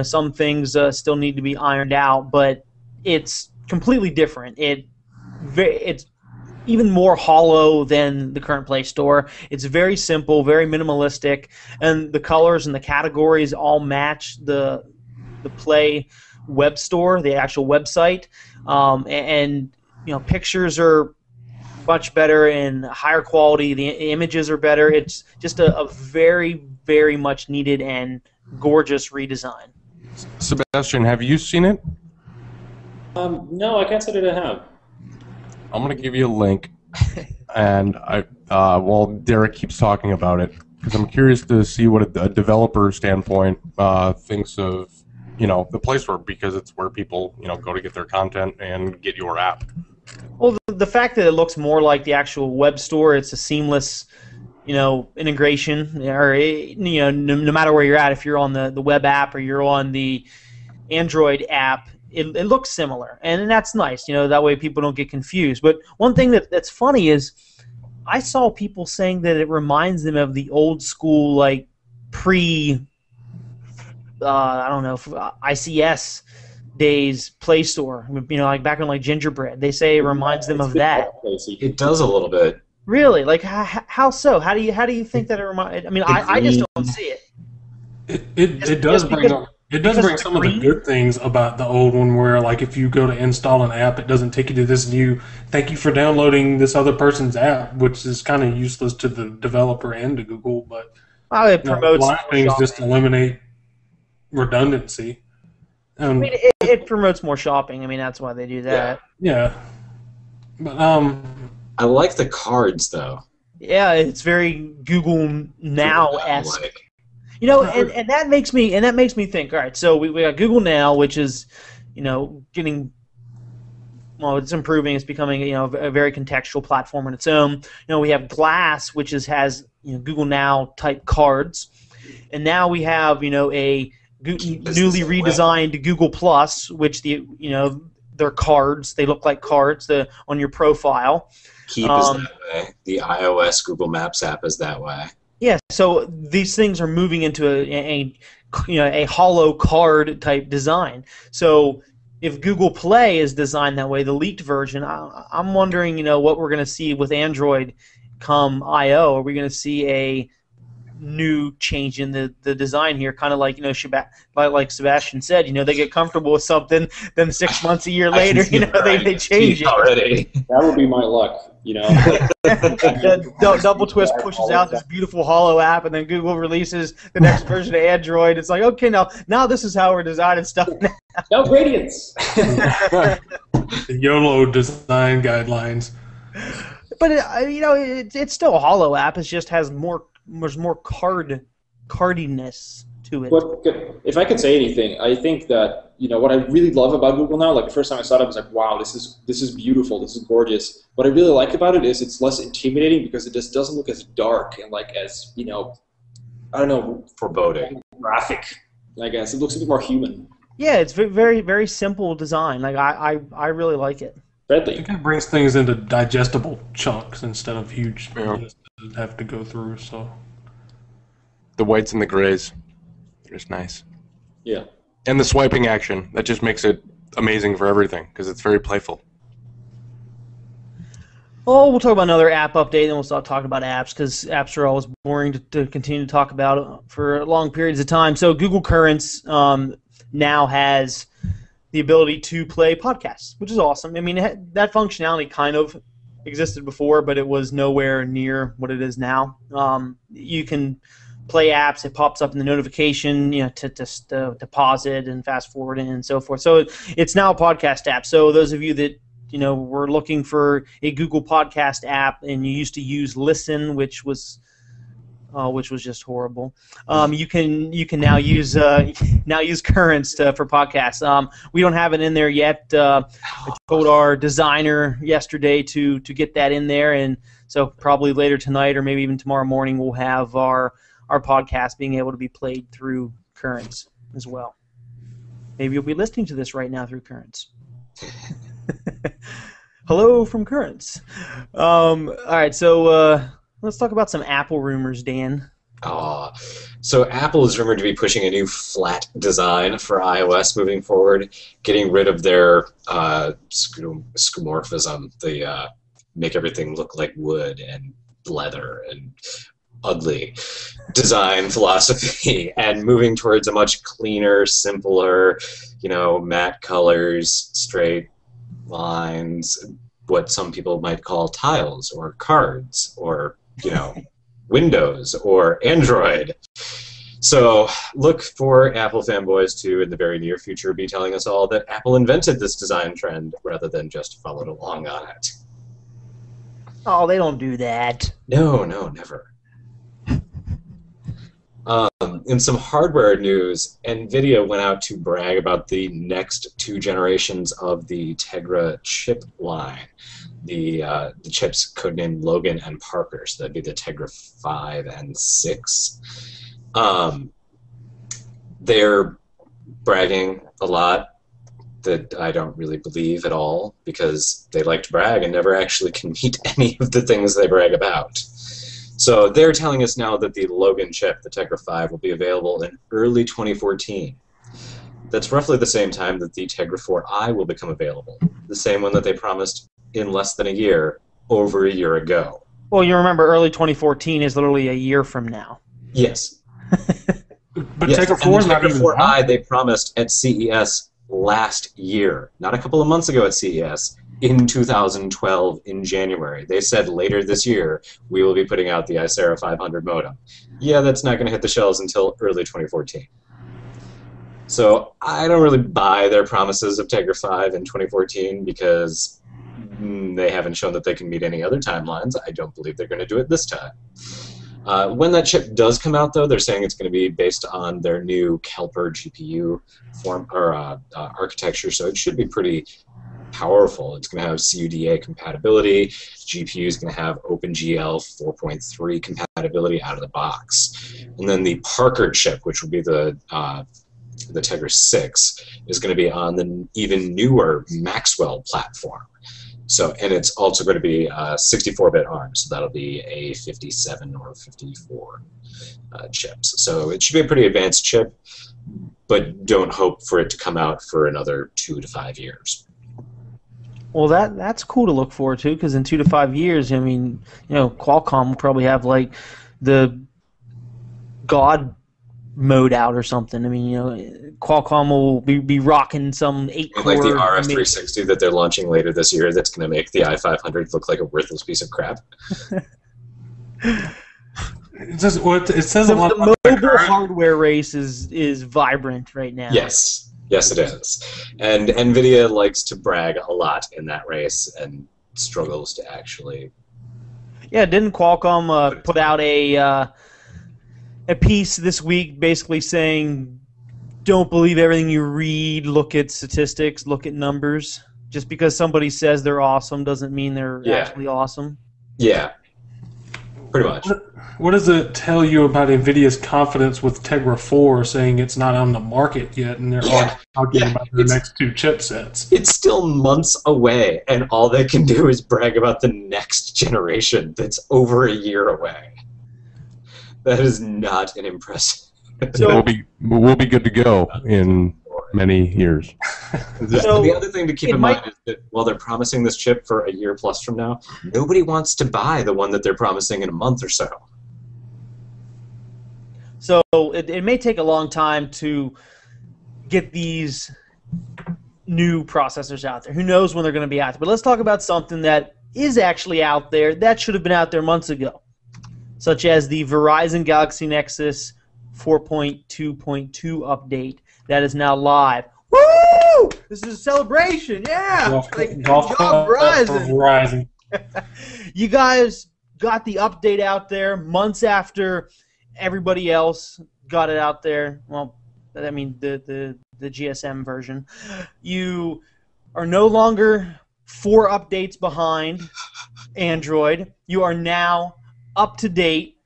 Some things still need to be ironed out, but it's completely different. It's even more hollow than the current Play Store. It's very simple, very minimalistic, and the colors and the categories all match the Play web store, the actual website, and pictures are much better and higher quality. The images are better. It's just a very, very much needed and gorgeous redesign. Sebastian, have you seen it? No, I can't say that I have. I'm going to give you a link, and while Derek keeps talking about it, because I'm curious to see what a developer standpoint thinks of, the Play Store, because it's where people, go to get their content and get your app. Well, the fact that it looks more like the actual web store, it's a seamless, integration, or no matter where you're at, if you're on the web app or you're on the Android app. It looks similar, and that's nice. That way people don't get confused. But one thing that's funny is I saw people saying that it reminds them of the old school, like I don't know, ICS days Play Store. Like back in like Gingerbread. They say it reminds them of that. It does a little bit. Really? Like how so? How do you think that it reminds? I mean, I just don't see it. It does bring up. It does bring some of the good things about the old one, where like if you go to install an app, it doesn't take you to this new, thank you for downloading this other person's app, which is kind of useless to the developer and to Google. But it promotes a lot of things just eliminate redundancy. It promotes more shopping. I mean, that's why they do that. Yeah. But I like the cards though. Yeah, it's very Google Now-esque. And that makes me think. All right, so we got Google Now, which is, getting, it's improving. It's becoming, a very contextual platform on its own. We have Glass, which has Google Now type cards, and now we have a newly redesigned Google Plus, which they're cards. They look like cards on your profile. Keep is that way. The iOS Google Maps app is that way. Yeah, so these things are moving into a hollow card type design. So if Google Play is designed that way, the leaked version, I'm wondering, what we're going to see with Android come I/O. Are we going to see a new change in the design here? Kind of like like Sebastian said, they get comfortable with something, then 6 months, a year later, they change it already. That would be my luck. doubleTwist pushes out this beautiful hollow app, and then Google releases the next version of Android. It's like, okay, now this is how we're designing stuff now. No gradients. The YOLO design guidelines. But it's still a hollow app. It just has there's more cardiness to it. If I could say anything, I think that what I really love about Google now, like the first time I saw it, I was like, wow, this is beautiful, this is gorgeous. What I really like about it is it's less intimidating because it just doesn't look as dark and like as I don't know, foreboding, graphic. I guess it looks a bit more human. Yeah, it's very very simple design. Like I really like it. Friendly. It kind of brings things into digestible chunks instead of huge things that have to go through. So the whites and the grays, they're just nice. Yeah. And the swiping action, that just makes it amazing for everything because it's very playful. Oh, we'll talk about another app update, then we'll start talking about apps because apps are always boring to continue to talk about for long periods of time. So Google Currents now has the ability to play podcasts, which is awesome. I mean, that functionality kind of existed before, but it was nowhere near what it is now. You can play apps. It pops up in the notification, to pause it and fast forward it and so forth. So it's now a podcast app. So those of you that were looking for a Google Podcast app and you used to use Listen, which was just horrible. You can now use Currents for podcasts. We don't have it in there yet. I told our designer yesterday to get that in there, and so probably later tonight or maybe even tomorrow morning we'll have our podcast being able to be played through Currents as well. Maybe you'll be listening to this right now through Currents. Hello from Currents. All right, so let's talk about some Apple rumors, Dan. So Apple is rumored to be pushing a new flat design for iOS moving forward, getting rid of their skeuomorphism, the make everything look like wood and leather and ugly design philosophy, and moving towards a much cleaner, simpler, matte colors, straight lines, what some people might call tiles or cards or Windows or Android. So look for Apple fanboys to, in the very near future, be telling us all that Apple invented this design trend rather than just followed along on it. Oh, they don't do that. No, never. In some hardware news, NVIDIA went out to brag about the next 2 generations of the Tegra chip line. The chips codenamed Logan and Parker, so that'd be the Tegra 5 and 6. They're bragging a lot that I don't really believe at all, because they like to brag and never actually can meet any of the things they brag about. So they're telling us now that the Logan chip, the Tegra 5, will be available in early 2014. That's roughly the same time that the Tegra 4i will become available, the same one that they promised in less than a year, over a year ago. Well, you remember early 2014 is literally a year from now. Yes. But yes. Tegra 4 is not Tegra even 4i they promised at CES last year, not a couple of months ago at CES, in 2012 in January. They said later this year we will be putting out the Icera 500 modem. Yeah, that's not going to hit the shelves until early 2014. So I don't really buy their promises of Tegra 5 in 2014 because they haven't shown that they can meet any other timelines. I don't believe they're going to do it this time. When that chip does come out, though, they're saying it's going to be based on their new Kelper GPU architecture, so it should be pretty powerful. It's going to have CUDA compatibility. GPU is going to have OpenGL 4.3 compatibility out of the box. And then the Parker chip, which will be the Tegra 6, is going to be on the even newer Maxwell platform. So, and it's also going to be 64-bit ARM, so that'll be a 57 or 54 chips. So it should be a pretty advanced chip, but don't hope for it to come out for another 2 to 5 years. Well, that's cool to look forward to, because in 2 to 5 years, I mean, Qualcomm will probably have like the God mode out or something. I mean, Qualcomm will be rocking some 8-core. Like the RF360 that they're launching later this year, that's going to make the i500 look like a worthless piece of crap. It says a lot about the mobile hardware race is vibrant right now. Yes. Yes, it is. And NVIDIA likes to brag a lot in that race and struggles to actually Yeah, didn't Qualcomm put out a piece this week basically saying, don't believe everything you read, look at statistics, look at numbers. Just because somebody says they're awesome doesn't mean they're actually awesome. Yeah, pretty much. What does it tell you about NVIDIA's confidence with Tegra 4 saying it's not on the market yet and they're already talking about their next 2 chipsets? It's still months away, and all they can do is brag about the next generation that's over a year away. That is not an impressive. So we'll be good to go in many years. So, the other thing to keep in mind is that while they're promising this chip for a year plus from now, nobody wants to buy the one that they're promising in a month or so. So it may take a long time to get these new processors out there. Who knows when they're going to be out there? But let's talk about something that is actually out there that should have been out there months ago, such as the Verizon Galaxy Nexus 4.2.2 update that is now live. Woo! This is a celebration, yeah! Golf Verizon. You guys got the update out there months after everybody else got it out there. Well, I mean the GSM version. You are no longer 4 updates behind Android. You are now up to date.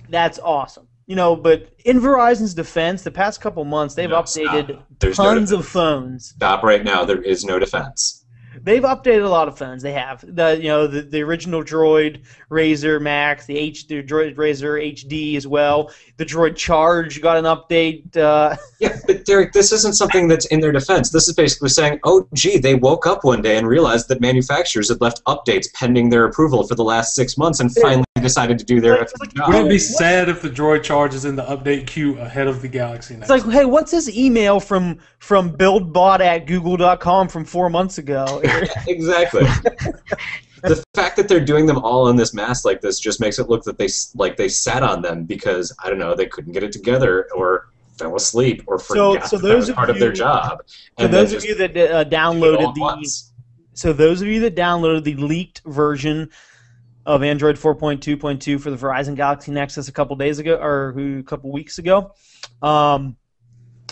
That's awesome. You know, but in Verizon's defense, the past couple months, they've updated tons of phones. Stop right now. There is no defense. They've updated a lot of phones. They have the original Droid Razr Max, the Droid Razr HD as well. The Droid Charge got an update. Yeah, but Derek, this isn't something that's in their defense. This is basically saying, oh, gee, they woke up one day and realized that manufacturers had left updates pending their approval for the last 6 months and finally decided to do their job. Wouldn't it be sad if the Droid Charge is in the update queue ahead of the Galaxy Nexus? It's like, hey, what's this email from buildbot@google.com from 4 months ago? Yeah, exactly. The fact that they're doing them all in this mass like this just makes it look that they sat on them because, I don't know, they couldn't get it together or fell asleep or forgot that was part of their job. And those of you that downloaded the leaked version of Android 4.2.2 for the Verizon Galaxy Nexus a couple days ago or a couple weeks ago,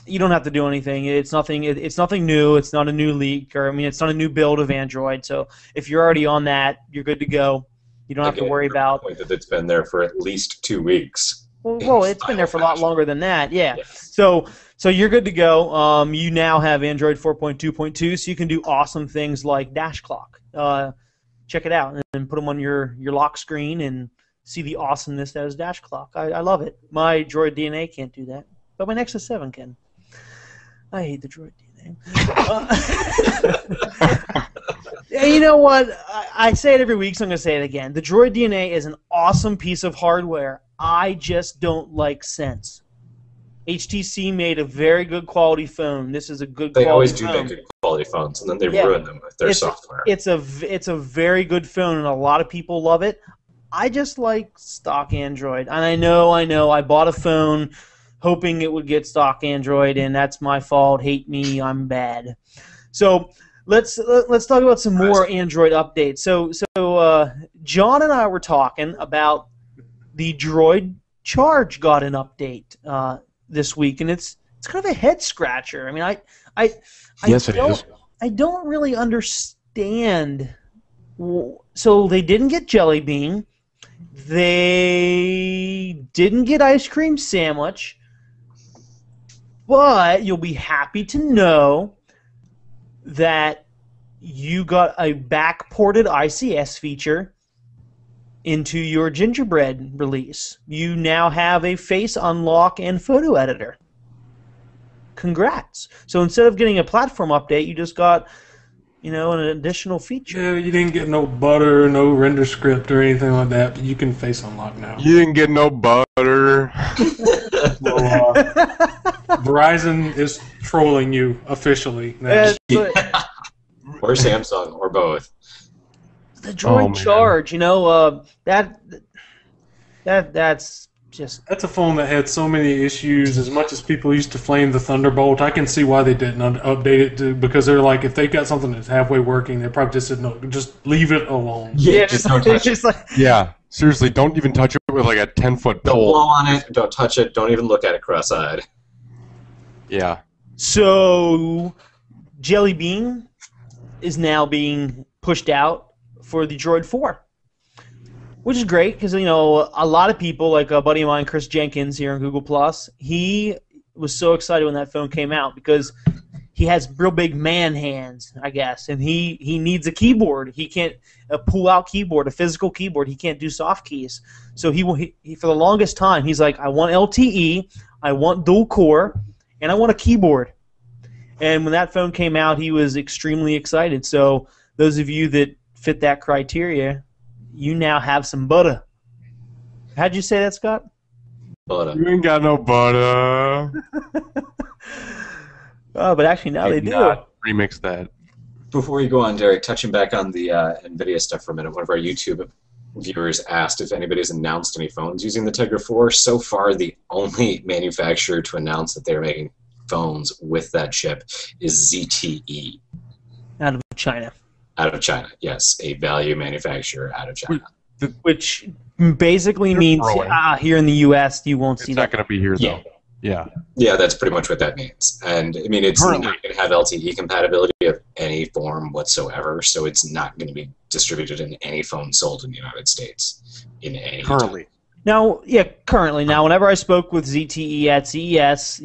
you don't have to do anything. It's nothing new. It's not a new leak, or it's not a new build of Android. So if you're already on that, you're good to go. You don't have to worry about. The point that it's been there for at least 2 weeks. Well, it's been there for a lot longer than that. Yeah. Yes. So you're good to go. You now have Android 4.2.2, so you can do awesome things like dash clock. Check it out and put them on your lock screen and see the awesomeness that is dash clock. I love it. My Droid DNA can't do that, but my Nexus 7 can. I hate the Droid DNA. You know what? I say it every week, so I'm going to say it again. The Droid DNA is an awesome piece of hardware. I just don't like Sense. HTC made a very good quality phone. This is a good quality phone. They always do make good quality phones, and then they ruin them with their software. It's a very good phone, and a lot of people love it. I just like stock Android. And I know, I bought a phone hoping it would get stock Android, and that's my fault. Hate me, I'm bad. So let's talk about some more Android updates. So John and I were talking about the Droid Charge got an update this week, and it's kind of a head scratcher. I mean, Yes, it is. I don't really understand. So they didn't get Jelly Bean. They didn't get Ice Cream Sandwich. But you'll be happy to know that you got a back-ported ICS feature into your Gingerbread release. You now have a face unlock and photo editor. Congrats. So instead of getting a platform update, you just got, an additional feature. Yeah, you didn't get no butter, no render script or anything like that, but you can face unlock now. You didn't get no butter. Verizon is trolling you officially now. Or Samsung, or both. The Droid Charge, that's just That's a phone that had so many issues. As much as people used to flame the Thunderbolt, I can see why they didn't update it because they're like, if they've got something that's halfway working, they probably just said, no, just leave it alone. yeah, just don't touch it. like Yeah, seriously, don't even touch it with like a 10-foot Don't pole. blow on it. Don't touch it. Don't even look at it cross-eyed. Yeah. so. Jelly Bean is now being pushed out for the Droid 4, which is great because a lot of people, like a buddy of mine, Chris Jenkins here on Google Plus, he was so excited when that phone came out because he has real big man hands, I guess, and he needs a keyboard. He can't pull-out keyboard, a physical keyboard. He can't do soft keys. So he for the longest time, he's like, I want LTE, I want dual core, and I want a keyboard. And when that phone came out, he was extremely excited. So those of you that fit that criteria, you now have some butter. How'd you say that, Scott? But You ain't got no butter. Oh, but actually now they do. Not remix that. before you go on, Derek, touching back on the NVIDIA stuff for a minute, one of our YouTube viewers asked if anybody's announced any phones using the Tegra 4. So far, the only manufacturer to announce that they're making phones with that chip is ZTE. Out of China. Out of China, yes. A value manufacturer out of China. Which basically means growing. here in the U.S. you won't see It's that. not going to be here, Yeah. though. Yeah. Yeah, that's pretty much what that means. And, I mean, it's Currently. not going to have LTE compatibility of any form whatsoever, so it's not going to be distributed in any phone sold in the United States. In any Currently. Now, currently. Now, whenever I spoke with ZTE at CES,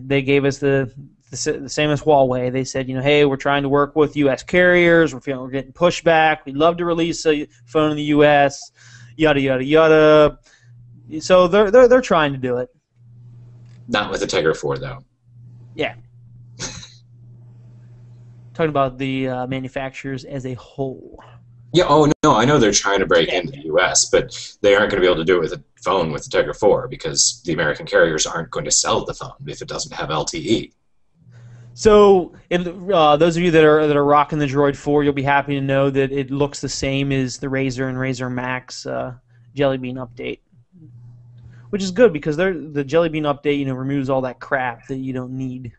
they gave us the same as Huawei. They said, hey, we're trying to work with U.S. carriers. We're feeling we're getting pushback. We'd love to release a phone in the U.S. Yada yada yada. So they're trying to do it. Not with the Tegra 4, though. Yeah. Talking about the manufacturers as a whole. Yeah, oh no, I know they're trying to break into the U.S., but they aren't going to be able to do it with a phone with the Tegra 4 because the American carriers aren't going to sell the phone if it doesn't have LTE. So, those of you that are rocking the Droid 4, you'll be happy to know that it looks the same as the Razer and Razer Max Jelly Bean update, which is good because the Jelly Bean update removes all that crap that you don't need,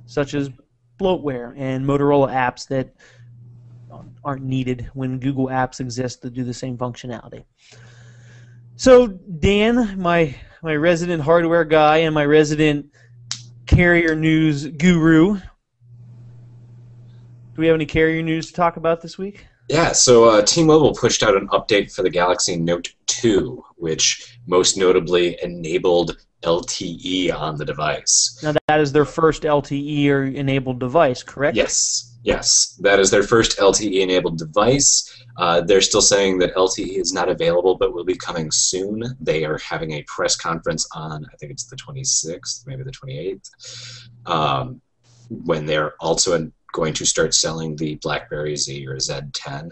such as bloatware and Motorola apps that aren't needed when Google apps exist to do the same functionality. So, Dan, my resident hardware guy and my resident carrier news guru. Do we have any carrier news to talk about this week? Yeah, so T-Mobile pushed out an update for the Galaxy Note 2, which most notably enabled LTE on the device. Now that is their first LTE-enabled device, correct? Yes, that is their first LTE-enabled device. They're still saying that LTE is not available, but will be coming soon. They are having a press conference on, I think it's the 26th, maybe the 28th, when they're also going to start selling the BlackBerry Z or Z10,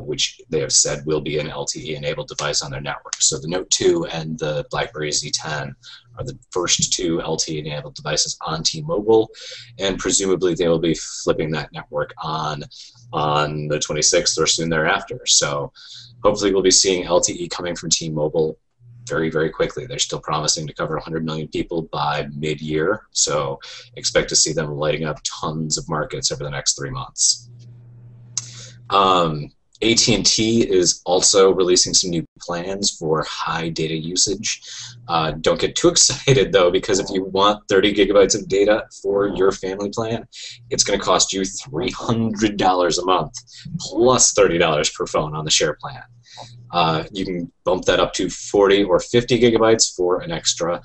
which they have said will be an LTE-enabled device on their network. So the Note 2 and the BlackBerry Z10 are the first two LTE-enabled devices on T-Mobile, and presumably they will be flipping that network on the 26th or soon thereafter. So hopefully we'll be seeing LTE coming from T-Mobile very, very quickly. They're still promising to cover 100 million people by mid-year, so expect to see them lighting up tons of markets over the next 3 months. AT&T is also releasing some new plans for high data usage. Don't get too excited, though, because if you want 30 gigabytes of data for your family plan, it's going to cost you $300 a month, plus $30 per phone on the share plan. You can bump that up to 40 or 50 gigabytes for an extra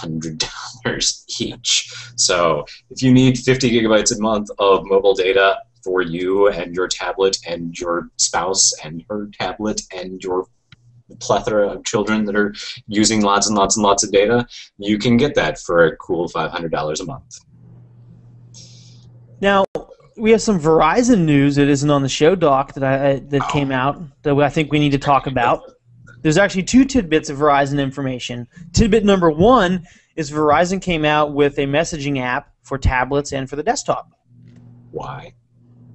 $100 each. So if you need 50 gigabytes a month of mobile data for you and your tablet and your spouse and her tablet and your plethora of children that are using lots and lots and lots of data, you can get that for a cool $500 a month. Now, we have some Verizon news that isn't on the show doc that came out that I think we need to talk about. There's actually two tidbits of Verizon information. Tidbit number one is Verizon came out with a messaging app for tablets and for the desktop. Why?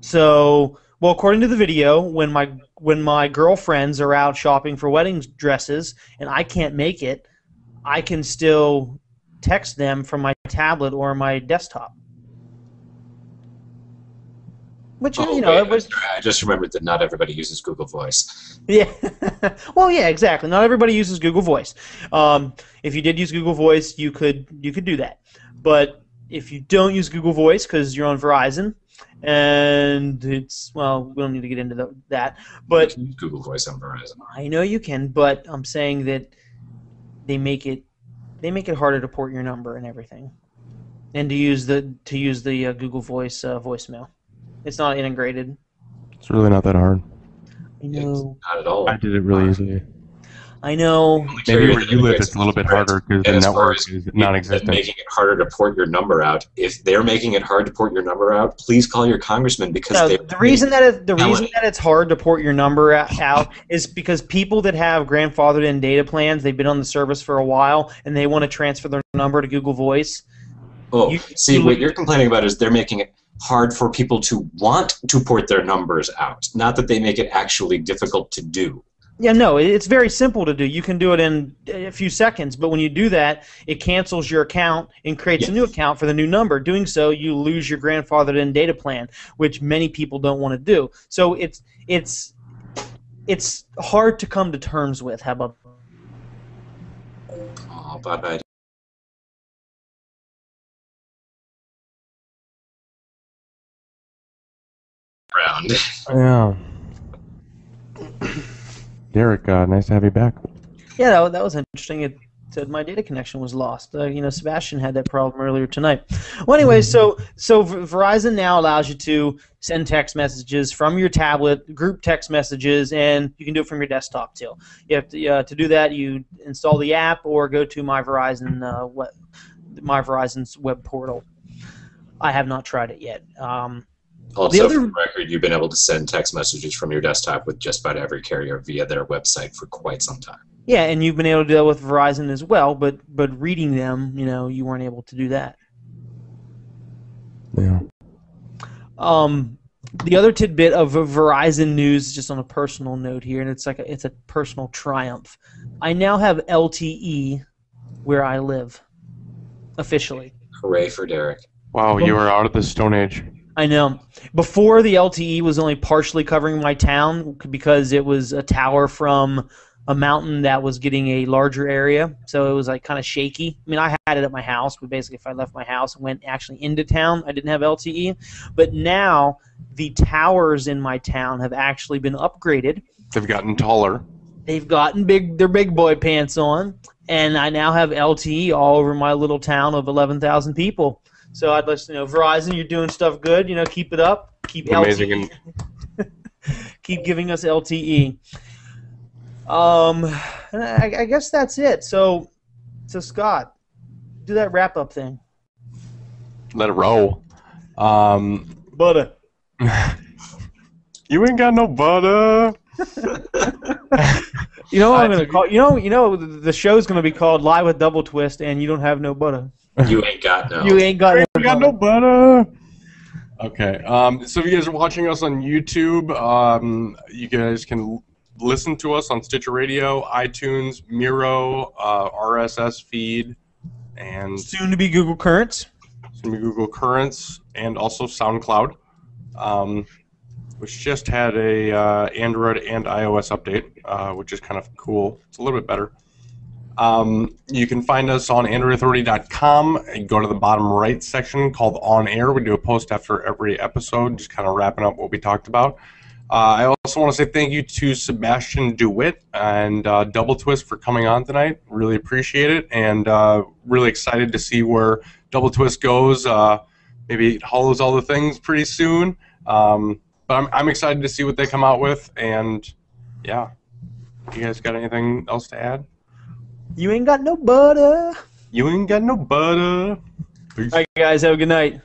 So Well, according to the video, when my girlfriends are out shopping for wedding dresses and I can't make it, I can still text them from my tablet or my desktop. Which Oh, you know, wait, it was I just remembered that not everybody uses Google Voice. yeah. Well, yeah, exactly. Not everybody uses Google Voice. If you did use Google Voice, you could do that. But if you don't use Google Voice because you're on Verizon, and it's well, we don't need to get into that. But You can use Google Voice on Verizon. I know you can. But I'm saying that they make it harder to port your number and everything, and to use the Google Voice voicemail. It's not integrated. It's really not that hard. I know. Not at all. I did it really easily. I know. Maybe where you live, it's a little bit harder because the And as far network as is people non-existent. making it harder to port your number out. If they're making it hard to port your number out, please call your congressman because No, they. the reason that it's hard to port your number out is because people that have grandfathered in data plans, they've been on the service for a while, and they want to transfer their number to Google Voice. Oh, what you're complaining about is they're making it hard for people to want to port their numbers out, not that they make it actually difficult to do. Yeah, no, it's very simple to do. You can do it in a few seconds, but when you do that, it cancels your account and creates a new account for the new number. Doing so, you lose your grandfathered in data plan, which many people don't want to do. So it's hard to come to terms with. How about Oh, bye-bye. Round. Yeah. Derek, nice to have you back. Yeah, that was interesting. It said my data connection was lost. Sebastian had that problem earlier tonight. Well, anyway, so Verizon now allows you to send text messages from your tablet, group text messages, and you can do it from your desktop too. You have to do that. You install the app or go to My Verizon's web portal. I have not tried it yet. Also, for the record, you've been able to send text messages from your desktop with just about every carrier via their website for quite some time. Yeah, and you've been able to do that with Verizon as well, but reading them, you weren't able to do that. Yeah. The other tidbit of Verizon news, just on a personal note here, and it's a personal triumph. I now have LTE where I live, officially. Hooray for Derek. Wow, you were out of the Stone Age. I know. Before, the LTE was only partially covering my town because it was a tower from a mountain that was getting a larger area, so it was like kind of shaky. I mean, I had it at my house, but basically if I left my house and went actually into town, I didn't have LTE. But now the towers in my town have actually been upgraded. They've gotten taller. They've gotten their big boy pants on, and I now have LTE all over my little town of 11,000 people. So I'd let you know, Verizon, you're doing stuff good. Keep it up. Keep amazing. LTE. Keep giving us LTE. I guess that's it. So Scott, do that wrap up thing. Let it roll. Butter. You ain't got no butter. You know what I'm gonna call? The show's gonna be called Live with Double Twist, and you don't have no butter. You ain't got no. You ain't got no butter. Okay. So if you guys are watching us on YouTube, you guys can listen to us on Stitcher Radio, iTunes, Miro, RSS feed, and soon to be Google Currents. And also SoundCloud, which just had a Android and iOS update, which is kind of cool. It's a little bit better. You can find us on AndroidAuthority.com and go to the bottom right section called On Air. We do a post after every episode, just kind of wrapping up what we talked about. I also want to say thank you to Sebastian DeWitt and doubleTwist for coming on tonight. Really appreciate it, and really excited to see where doubleTwist goes. Maybe it hollows all the things pretty soon. But I'm excited to see what they come out with, and yeah. You guys got anything else to add? You ain't got no butter. You ain't got no butter. Peace. All right, guys, have a good night.